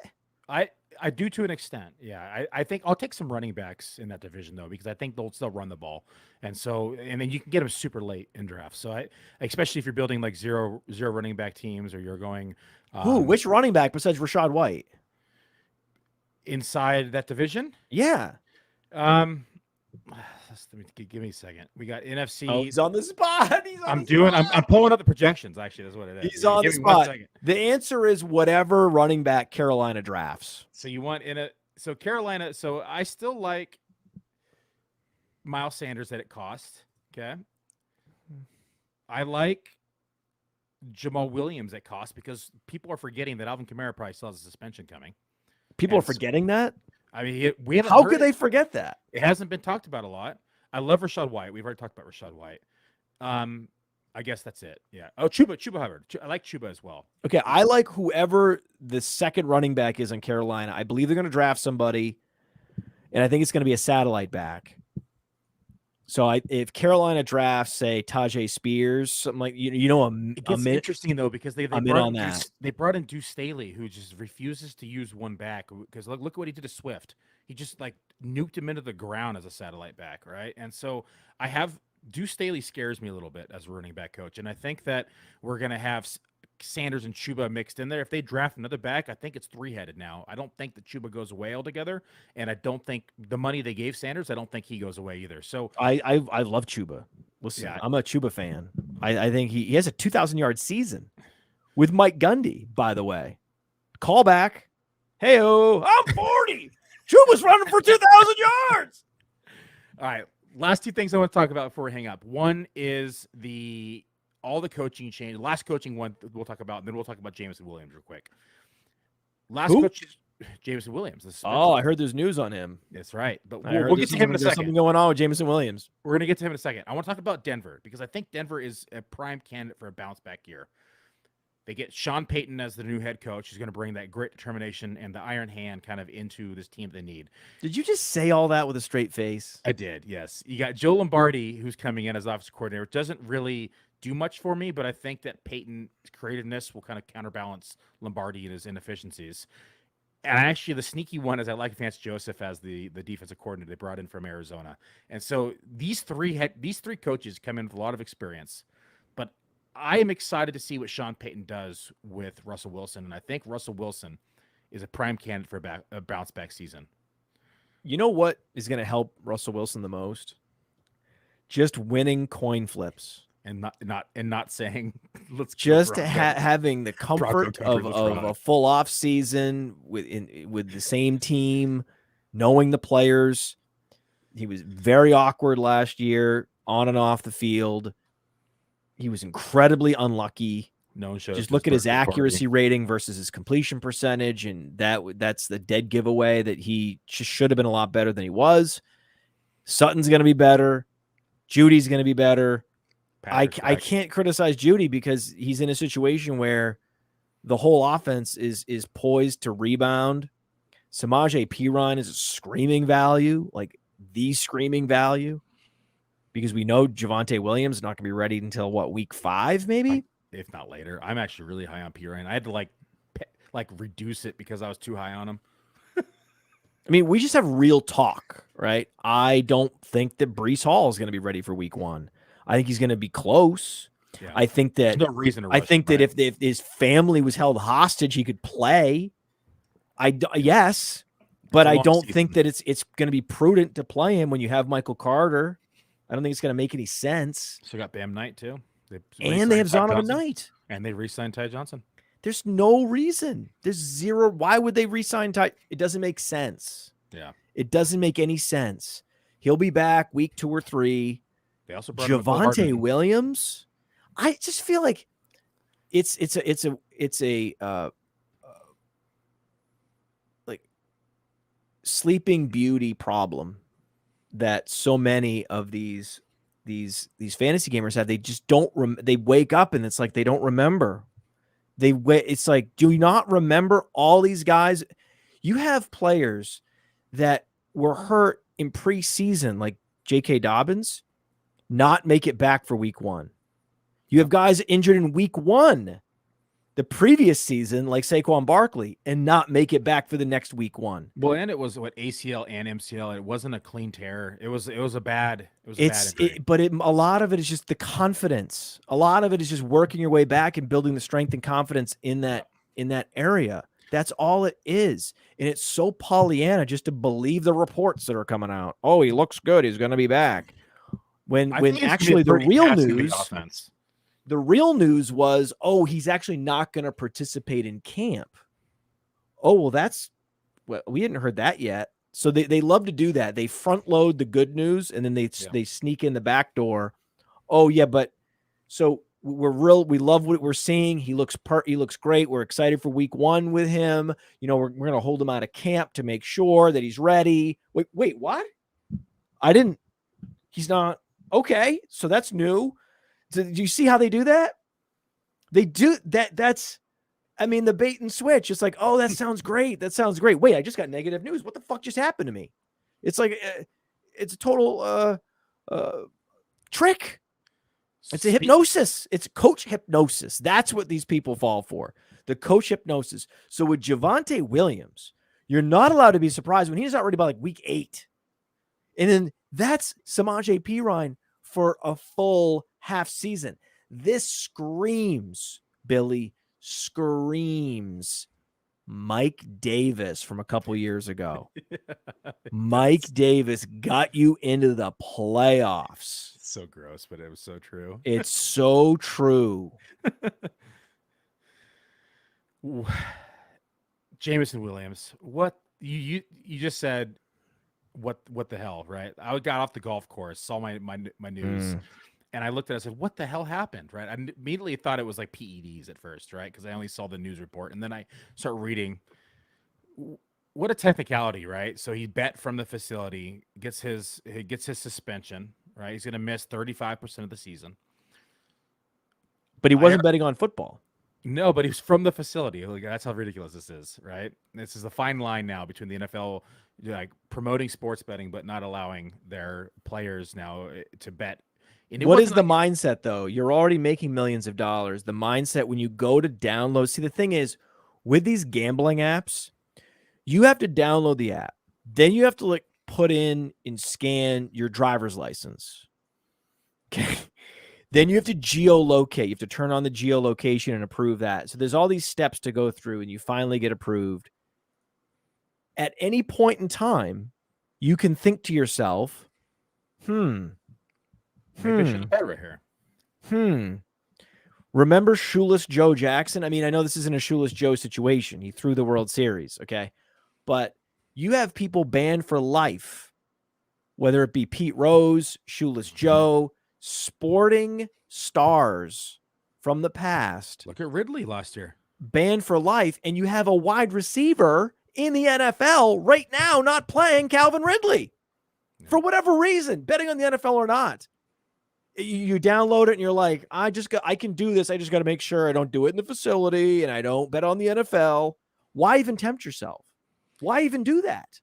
I do to an extent. Yeah, I think I'll take some running backs in that division though, because I think they'll still run the ball, and then you can get them super late in drafts. So especially if you're building like zero running back teams, or you're going Which running back besides Rachaad White inside that division? Yeah. Give me a second. We got NFC. Oh, he's on the spot. I'm pulling up the projections. Actually, that's what it is. He's on the spot. The answer is whatever running back Carolina drafts. So you want Carolina. So I still like Miles Sanders at cost. Okay. I like Jamal Williams at cost, because people are forgetting that Alvin Kamara probably still has a suspension coming. People are forgetting that? I mean, we haven't. How could they forget that? It hasn't been talked about a lot. I love Rachaad White. We've already talked about Rachaad White. I guess that's it. Yeah. Oh, Chuba Hubbard. I like Chuba as well. Okay, I like whoever the second running back is in Carolina. I believe they're going to draft somebody, and I think it's going to be a satellite back. So if Carolina drafts, say, Tajay Spears, something like it gets interesting though, because they brought in Deuce Staley, who just refuses to use one back, because look at what he did to Swift. He just like nuked him into the ground as a satellite back, right? And so Deuce Staley scares me a little bit as a running back coach, and I think that we're gonna have Sanders and Chuba mixed in there. If they draft another back, I think it's three-headed now. I don't think that Chuba goes away altogether, and I don't think the money they gave Sanders, I don't think he goes away either. So I love Chuba. Listen, yeah. I'm a Chuba fan. I think he has a 2,000-yard season with Mike Gundy, by the way. Call back. Hey-oh, I'm 40. Chuba's running for 2,000 yards. All right, last two things I want to talk about before we hang up. One is all the coaching change. The last coaching one we'll talk about, and then we'll talk about Jameson Williams real quick. Jameson Williams. I heard there's news on him. That's right. But we'll get to him in a second. Something going on with Jameson Williams. We're going to get to him in a second. I want to talk about Denver, because I think Denver is a prime candidate for a bounce back year. They get Sean Payton as the new head coach. He's going to bring that grit, determination, and the iron hand kind of into this team they need. Did you just say all that with a straight face? I did, yes. You got Joe Lombardi, who's coming in as offensive coordinator. It doesn't really do much for me, but I think that Payton's creativeness will kind of counterbalance Lombardi and his inefficiencies. And actually, the sneaky one is I like Vance Joseph as the defensive coordinator they brought in from Arizona. And so these three coaches come in with a lot of experience. But I am excited to see what Sean Payton does with Russell Wilson, and I think Russell Wilson is a prime candidate for a bounce back season. You know what is going to help Russell Wilson the most? Just winning coin flips. And not saying let's just having the comfort of a full off season with the same team, knowing the players. He was very awkward last year on and off the field. He was incredibly unlucky. Just look at his accuracy rating versus his completion percentage, and that's the dead giveaway that he just should have been a lot better than he was. Sutton's going to be better. Judy's going to be better. I can't criticize Judy because he's in a situation where the whole offense is poised to rebound. Samaje Perine is a screaming value, like the screaming value, because we know Javonte Williams is not going to be ready until week 5, maybe, if not later. I'm actually really high on Perine. I had to like reduce it because I was too high on him. I mean, we just have real talk, right? I don't think that Breece Hall is going to be ready for week 1. I think he's going to be close. Yeah. I think that there's no reason to rush that if his family was held hostage, he could play. Yes, but I don't think that it's going to be prudent to play him when you have Michael Carter. I don't think it's going to make any sense. So got Bam Knight too, they have Zonovan Knight, and they re-signed Ty Johnson. There's no reason. There's zero. Why would they re-sign Ty? It doesn't make sense. Yeah, it doesn't make any sense. He'll be back week 2 or 3. They also brought Javonte Williams. I just feel like it's a like sleeping beauty problem that so many of these fantasy gamers have. They just don't. They wake up and it's like they don't remember. It's like, do you not remember all these guys? You have players that were hurt in preseason, like J.K. Dobbins, not make it back for week 1. You have guys injured in week 1 the previous season, like Saquon Barkley, and not make it back for the next week 1. Well, and it was ACL and MCL. It wasn't a clean tear. It was a bad injury. But a lot of it is just the confidence. A lot of it is just working your way back and building the strength and confidence in that area. That's all it is. And it's so Pollyanna just to believe the reports that are coming out. Oh, he looks good. He's going to be back. When actually the real news was, oh, he's actually not going to participate in camp. Oh, well, we hadn't heard that yet. So they love to do that. They front load the good news and then they sneak in the back door. Oh yeah, but so we love what we're seeing. He looks great. We're excited for week 1 with him. We're going to hold him out of camp to make sure that he's ready. Wait, what? He's not. Okay. So that's new. Do you see how they do that? They do that. The bait and switch. It's like, oh, that sounds great. That sounds great. Wait, I just got negative news. What the fuck just happened to me? It's like, it's a total trick. It's a hypnosis. It's coach hypnosis. That's what these people fall for. The coach hypnosis. So with Javonte Williams, you're not allowed to be surprised when he's not ready by like week 8. And then that's Samaje Perine for a full half season. This screams, Billy, Mike Davis from a couple years ago. Mike Davis got you into the playoffs. It's so gross, but it was so true. It's so true. Jameson Williams, what you just said? What the hell, right? I got off the golf course, saw my news, and I looked at it. I said, "What the hell happened?" Right? I immediately thought it was like PEDs at first, right? Because I only saw the news report, and then I start reading. What a technicality, right? So he bet from the facility, gets his suspension, right? He's going to miss 35% of the season. But he wasn't betting on football. No, but he was from the facility. Like, that's how ridiculous this is, right? This is a fine line now between the NFL, like promoting sports betting, but not allowing their players now to bet. What is the mindset, though? You're already making millions of dollars. The mindset when you go to download. See, the thing is, with these gambling apps, you have to download the app. Then you have to like put in and scan your driver's license. Okay. Then you have to geolocate. You have to turn on the geolocation and approve that. So there's all these steps to go through, and you finally get approved. At any point in time, you can think to yourself, maybe I should bet right here. Remember Shoeless Joe Jackson? I mean, I know this isn't a Shoeless Joe situation. He threw the World Series, okay? But you have people banned for life, whether it be Pete Rose, Shoeless Joe, sporting stars from the past. Look at Ridley last year. Banned for life, and you have a wide receiver in the NFL right now not playing, Calvin Ridley. For whatever reason, betting on the NFL or not. You download it and you're like, I can do this. I just got to make sure I don't do it in the facility and I don't bet on the NFL. Why even tempt yourself? Why even do that?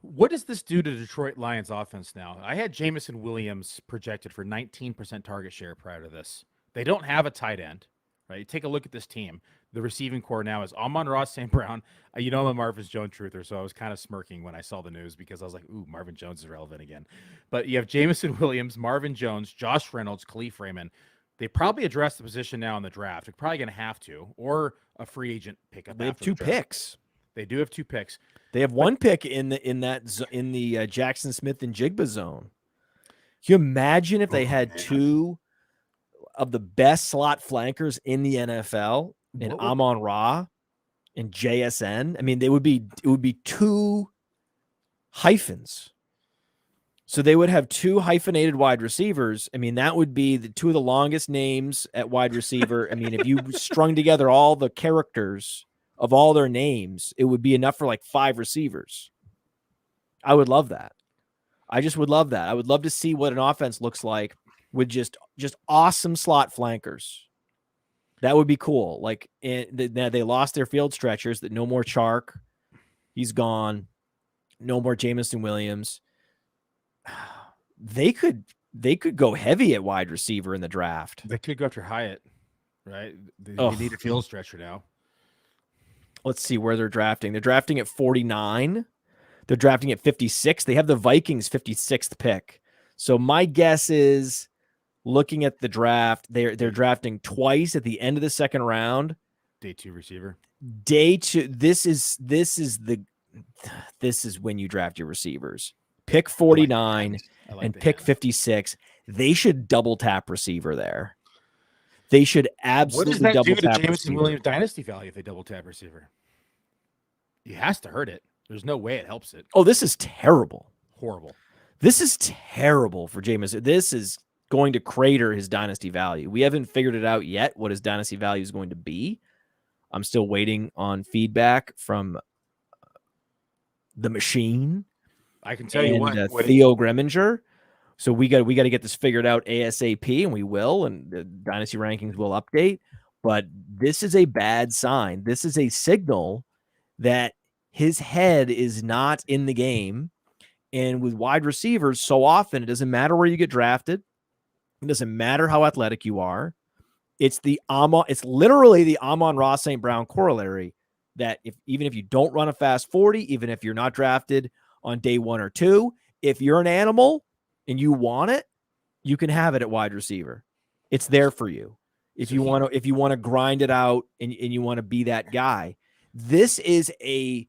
What does this do to Detroit Lions offense now? I had Jameson Williams projected for 19% target share prior to this. They don't have a tight end, right? Take a look at this team. The receiving core now is Amon-Ra St. Brown. I'm a Marvin Jones truther, so I was kind of smirking when I saw the news because I was like, ooh, Marvin Jones is relevant again. But you have Jameson Williams, Marvin Jones, Josh Reynolds, Khalif Raymond. They probably address the position now in the draft. They're probably going to have to, or a free agent pickup. They have 2 picks. They do have 2 picks. They have 1 pick in the Jackson Smith and Jigba zone. Can you imagine if they had 2 of the best slot flankers in the NFL, and Amon-Ra and JSN? I mean, it would be 2 hyphens. So they would have 2 hyphenated wide receivers. I mean, that would be the 2 of the longest names at wide receiver. I mean, if you strung together all the characters of all their names, it would be enough for like 5 receivers. I would love that. I just would love that. I would love to see what an offense looks like with just awesome slot flankers. That would be cool. Like they lost their field stretchers. That no more Chark. He's gone. No more Jameson Williams. They could go heavy at wide receiver in the draft. They could go after Hyatt, right? They need a field stretcher now. Let's see where they're drafting. They're drafting at 49. They're drafting at 56. They have the Vikings 56th pick. So my guess is, looking at the draft, they're drafting twice at the end of the second round. Day 2 receiver. Day 2. This is when you draft your receivers. Pick 49 and pick 56. They should double tap receiver there. They should absolutely double tap. What does that do to Jameson Williams dynasty value if they double tap receiver? It has to hurt it. There's no way it helps it. Oh, this is terrible. Horrible. This is terrible for Jameson. This is going to crater his dynasty value. We haven't figured it out yet what his dynasty value is going to be. I'm still waiting on feedback from the machine. I can tell you what Theo Greminger. So we got to get this figured out ASAP, and we will, and the dynasty rankings will update. But this is a bad sign. This is a signal that his head is not in the game. And with wide receivers, so often it doesn't matter where you get drafted. It doesn't matter how athletic you are. It's literally the Amon-Ra St. Brown corollary that even if you don't run a fast 40, even if you're not drafted on day 1 or 2, if you're an animal and you want it, you can have it at wide receiver. It's there for you. If you want to grind it out and you want to be that guy. This is an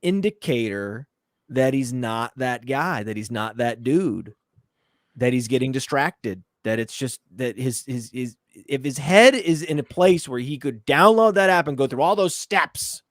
indicator that he's not that guy, that he's not that dude, that he's getting distracted, that it's just that his if his head is in a place where he could download that app and go through all those steps,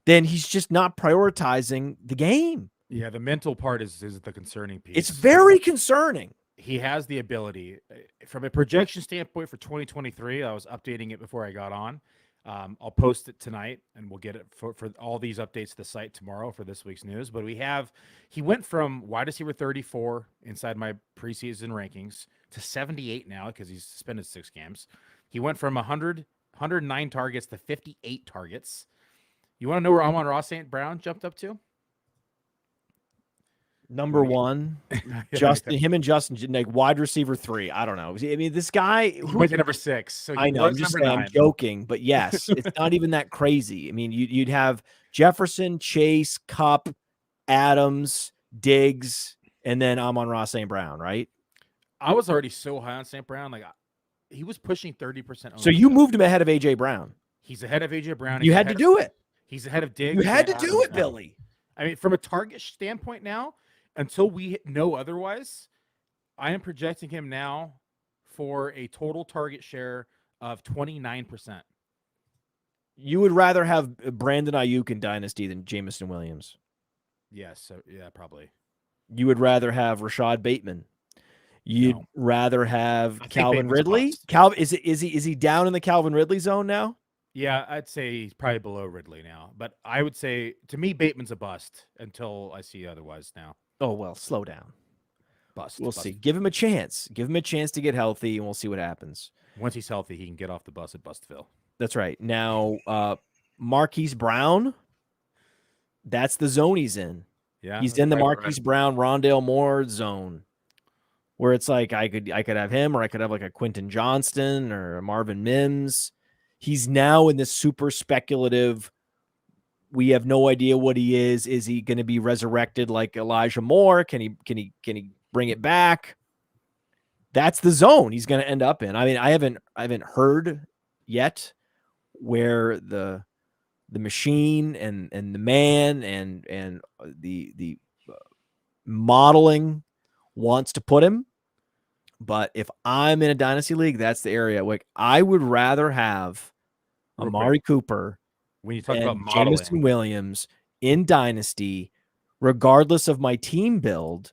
then he's just not prioritizing the game. Yeah, the mental part is the concerning piece. It's very concerning. He has the ability. From a projection standpoint for 2023, I was updating it before I got on. I'll post it tonight, and we'll get it for all these updates to the site tomorrow for this week's news. But he went from wide receiver 34 inside my preseason rankings to 78 now because he's suspended 6 games. He went from 109 targets to 58 targets. You want to know where Amon-Ra St. Brown jumped up to? Number 1, him and Justin, like wide receiver 3. I don't know. I mean, this guy he went to number 6. So I know. I'm joking, but yes, it's not even that crazy. I mean, you'd have Jefferson, Chase, Kupp, Adams, Diggs, and then Amon-Ra St. Brown, right? I was already so high on St. Brown, like he was pushing 30%. So you moved him ahead of AJ Brown. He's ahead of AJ Brown. You had to do it. He's ahead of Diggs. You had to do it, Billy. I mean, from a target standpoint now, until we know otherwise, I am projecting him now for a total target share of 29%. You would rather have Brandon Ayuk in Dynasty than Jameson Williams. Yes, so yeah, probably. You would rather have Rashad Bateman. You'd rather have Calvin Ridley. Is he down in the Calvin Ridley zone now? Yeah, I'd say he's probably below Ridley now. But I would say, to me, Bateman's a bust until I see otherwise now. Oh, well, slow down. We'll Bust. see. Give him a chance. Give him a chance to get healthy, and we'll see what happens. Once he's healthy, he can get off the bus at Bustville. That's right. Now, Marquise Brown, that's the zone he's in. Yeah, he's in the Marquise Brown, Rondale Moore zone, where it's like I could have him, or I could have like a Quentin Johnston or a Marvin Mims. He's now in this super speculative. We have no idea what he is. Is he going to be resurrected like Elijah Moore? Can he bring it back? That's the zone he's going to end up in. I mean, I haven't heard yet where the machine and the man and the modeling wants to put him. But if I'm in a dynasty league, that's the area. Like, I would rather have Amari Cooper when you talk about Jameson Williams in dynasty, regardless of my team build,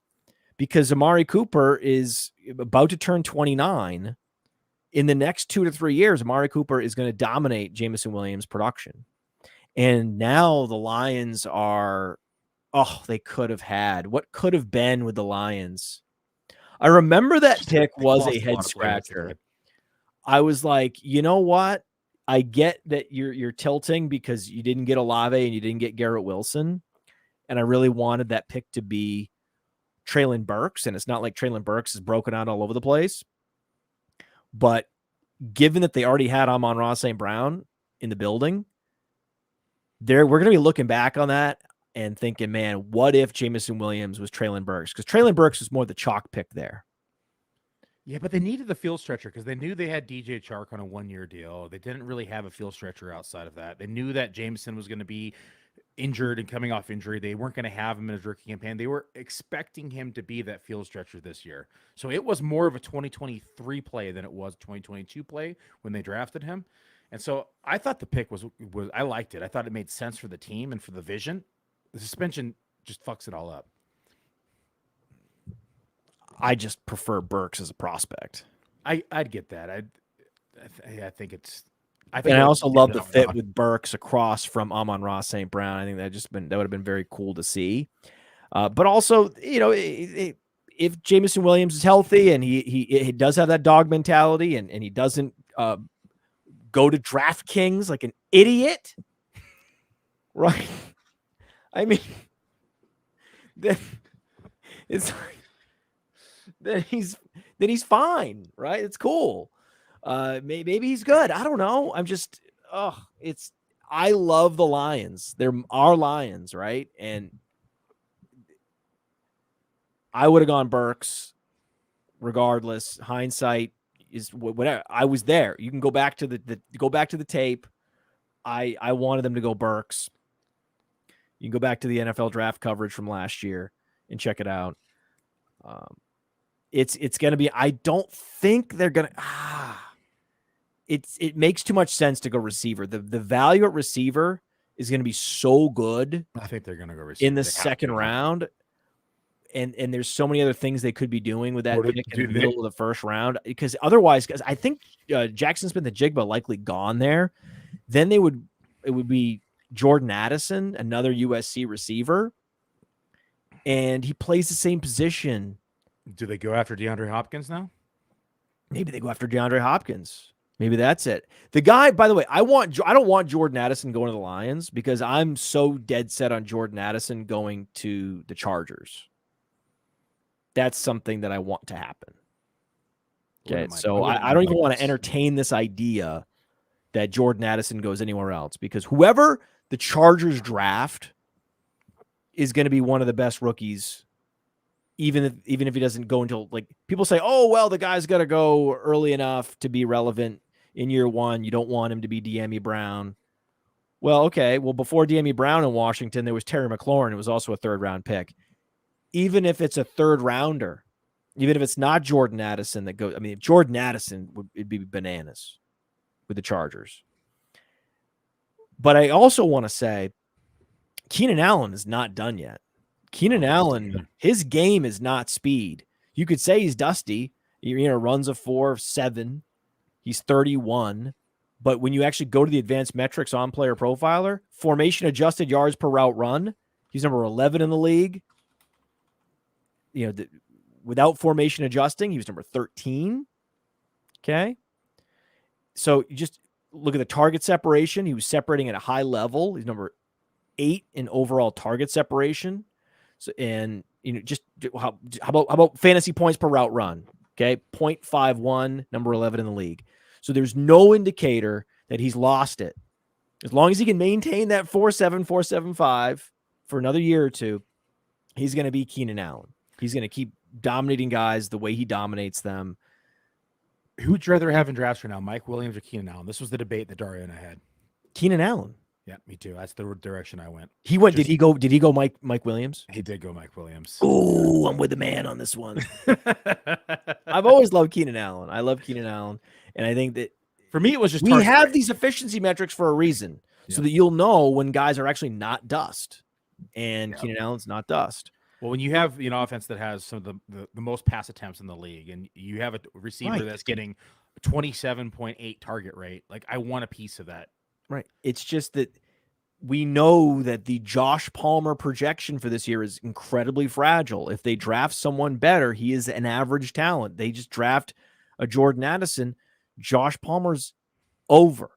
because Amari Cooper is about to turn 29. In the next 2 to 3 years, Amari Cooper is going to dominate Jameson Williams' production. And now the Lions are, they could have had what could have been with the Lions. I remember that pick was a head scratcher. I was like, you know what? I get that you're tilting because you didn't get Olave and you didn't get Garrett Wilson. And I really wanted that pick to be Treylon Burks. And it's not like Treylon Burks is broken out all over the place. But given that they already had Amon-Ra St. Brown in the building, we're going to be looking back on that and thinking, man, what if Jameson Williams was Treylon Burks? Because Treylon Burks was more the chalk pick there. Yeah, but they needed the field stretcher because they knew they had DJ Chark on a 1-year deal. They didn't really have a field stretcher outside of that. They knew that Jameson was going to be injured and coming off injury. They weren't going to have him in his rookie campaign. They were expecting him to be that field stretcher this year. So it was more of a 2023 play than it was 2022 play when they drafted him. And so I thought the pick was I liked it. I thought it made sense for the team and for the vision. The suspension just fucks it all up. I just prefer Burks as a prospect. I'd get that. I think it's. I also love the fit with Burks across from Amon-Ra St. Brown. I think that would have been very cool to see. But also, if Jameson Williams is healthy and he does have that dog mentality and he doesn't go to DraftKings like an idiot, right? I mean, then he's fine, right? It's cool. Maybe he's good. I don't know. I love the Lions. They're our Lions, right? And I would have gone Burks regardless. Hindsight is whatever. I was there. You can go back to the tape. I wanted them to go Burks. You can go back to the NFL draft coverage from last year and check it out. It's going to be, I don't think they're going to, it makes too much sense to go receiver. The value at receiver is going to be so good. I think they're going to go receiver in the second round. And there's so many other things they could be doing with that pick in the middle of the first round, because otherwise, because I think Jackson Smith-Njigba likely gone there. Then it would be Jordan Addison, another USC receiver, and he plays the same position. Do they go after DeAndre Hopkins now? Maybe they go after DeAndre Hopkins. Maybe that's it. The guy, by the way, I don't want Jordan Addison going to the Lions because I'm so dead set on Jordan Addison going to the Chargers. That's something that I want to happen. Okay, so I don't even want to entertain this idea that Jordan Addison goes anywhere else, because whoever the Chargers draft is going to be one of the best rookies, even if he doesn't go until, like, people say, oh, well, the guy's got to go early enough to be relevant in year one. You don't want him to be De'Ami Brown. Well, okay. Well, before De'Ami Brown in Washington, there was Terry McLaurin. It was also a third-round pick. Even if it's a third-rounder, even if it's not Jordan Addison that goes, I mean, if Jordan Addison, it'd be bananas with the Chargers. But I also want to say Keenan Allen is not done yet. Keenan Allen, his game is not speed. You could say he's dusty. Runs a 4.7. He's 31. But when you actually go to the advanced metrics on Player Profiler, formation adjusted yards per route run, he's number 11 in the league. Without formation adjusting, he was number 13. Okay. So you just look at the target separation. He was separating at a high level. He's number 8 in overall target separation. So, and just how about fantasy points per route run? Okay, 0.51, number 11 in the league. So there's no indicator that he's lost it. As long as he can maintain that 4.7, 4.75 for another year or two, he's going to be Keenan Allen. He's going to keep dominating guys the way he dominates them. Who would you rather have in drafts right now, Mike Williams or Keenan Allen? This was the debate that Dario and I had. Keenan Allen. Yeah, me too. That's the direction I went. He went. Did he go Mike Williams? He did go Mike Williams. Oh, I'm with the man on this one. I've always loved Keenan Allen. I love Keenan Allen, and I think that for me it was just we have these efficiency metrics for a reason, so that you'll know when guys are actually not dust, and Keenan Allen's not dust. Well, when you have offense that has some of the most pass attempts in the league, and you have a receiver that's getting 27.8 target rate, like, I want a piece of that. Right. It's just that we know that the Josh Palmer projection for this year is incredibly fragile. If they draft someone better, he is an average talent. They just draft a Jordan Addison. Josh Palmer's over.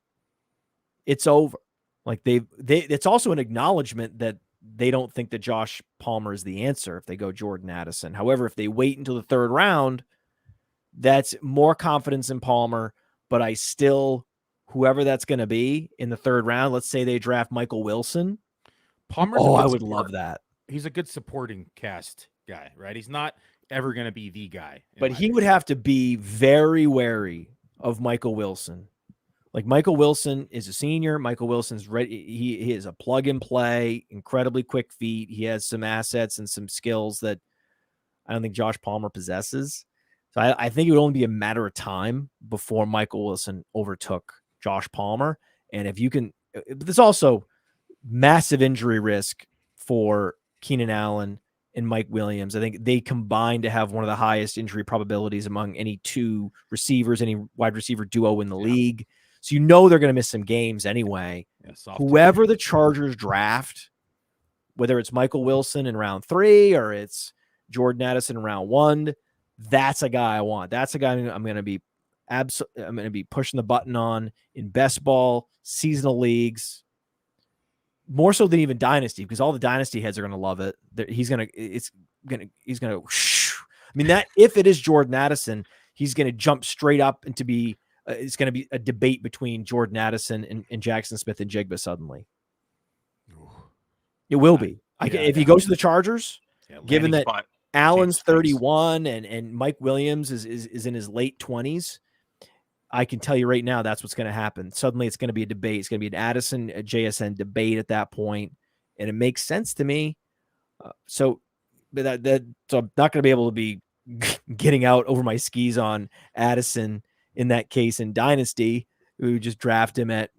It's over. Like it's also an acknowledgement that they don't think that Josh Palmer is the answer if they go Jordan Addison. However, if they wait until the third round, that's more confidence in Palmer, but I still, whoever that's going to be in the third round, let's say they draft Michael Wilson. Palmer's I would love that. He's a good supporting cast guy, right? He's not ever going to be the guy. But he would have to be very wary of Michael Wilson. Like Michael Wilson is a senior. Michael Wilson's ready. He is a plug and play, incredibly quick feet. He has some assets and some skills that I don't think Josh Palmer possesses. So I think it would only be a matter of time before Michael Wilson overtook Josh Palmer. And if you can, there's also massive injury risk for Keenan Allen and Mike Williams. I think they combine to have one of the highest injury probabilities among any two receivers, any wide receiver duo in the league. So you know they're going to miss some games anyway. Whoever the Chargers draft, whether it's Michael Wilson in round 3 or it's Jordan Addison in round 1, that's a guy I want. That's a guy I'm going to be I'm going to be pushing the button on in best ball, seasonal leagues, more so than even dynasty, because all the dynasty heads are going to love it. He's going to. I mean, that if it is Jordan Addison, he's going to jump straight up into be. It's going to be a debate between Jordan Addison and Jackson Smith and Jigba suddenly. It will be. If he goes to the Chargers, given that Allen's 31 and Mike Williams is in his late 20s, I can tell you right now that's what's going to happen. Suddenly it's going to be a debate. It's going to be an Addison, a JSN debate at that point, and it makes sense to me. So I'm not going to be able to be getting out over my skis on Addison in that case in Dynasty. We would just draft him at,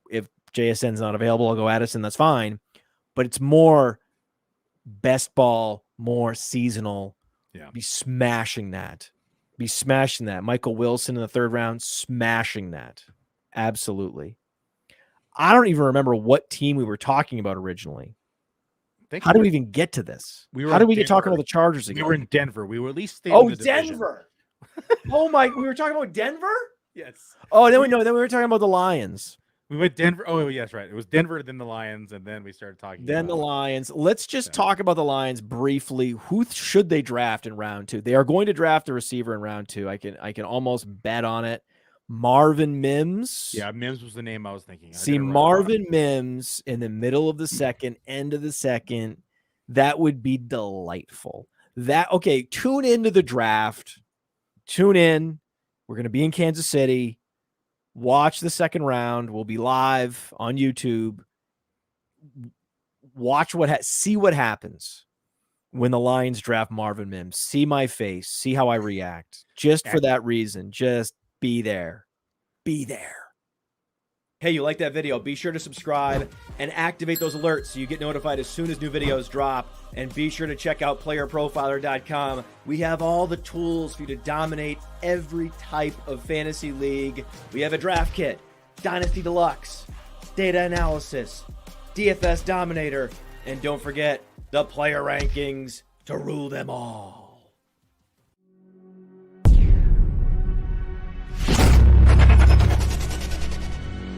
if JSN's not available, I'll go Addison. That's fine. But it's more best ball, more seasonal. Yeah. Be smashing that. Michael Wilson in the third round, smashing that. Absolutely. I don't even remember what team we were talking about originally. How did we even get to this? How did we get talking about the Chargers again? We were in Denver. We were at least staying in the division. Denver. Oh my, we were talking about Denver? Yes. Oh, then we were talking about the Lions. We went Denver. Oh, yes, right. It was Denver, then the Lions, and then we started talking about the Lions. Let's just talk about the Lions briefly. Who should they draft in round 2? They are going to draft a receiver in round 2. I can almost bet on it. Marvin Mims. Yeah, Mims was the name I was thinking. See, Marvin Mims in the middle of the second, end of the second. That would be delightful. Tune into the draft. Tune in. We're going to be in Kansas City. Watch the second round. We'll be live on YouTube. Watch see what happens when the Lions draft Marvin Mims. See my face. See how I react. Just for that reason. Just be there. Be there. Hey, you like that video? Be sure to subscribe and activate those alerts so you get notified as soon as new videos drop. And be sure to check out PlayerProfler.com. We have all the tools for you to dominate every type of fantasy league. We have a draft kit, Dynasty Deluxe, data analysis, DFS Dominator, and don't forget the player rankings to rule them all.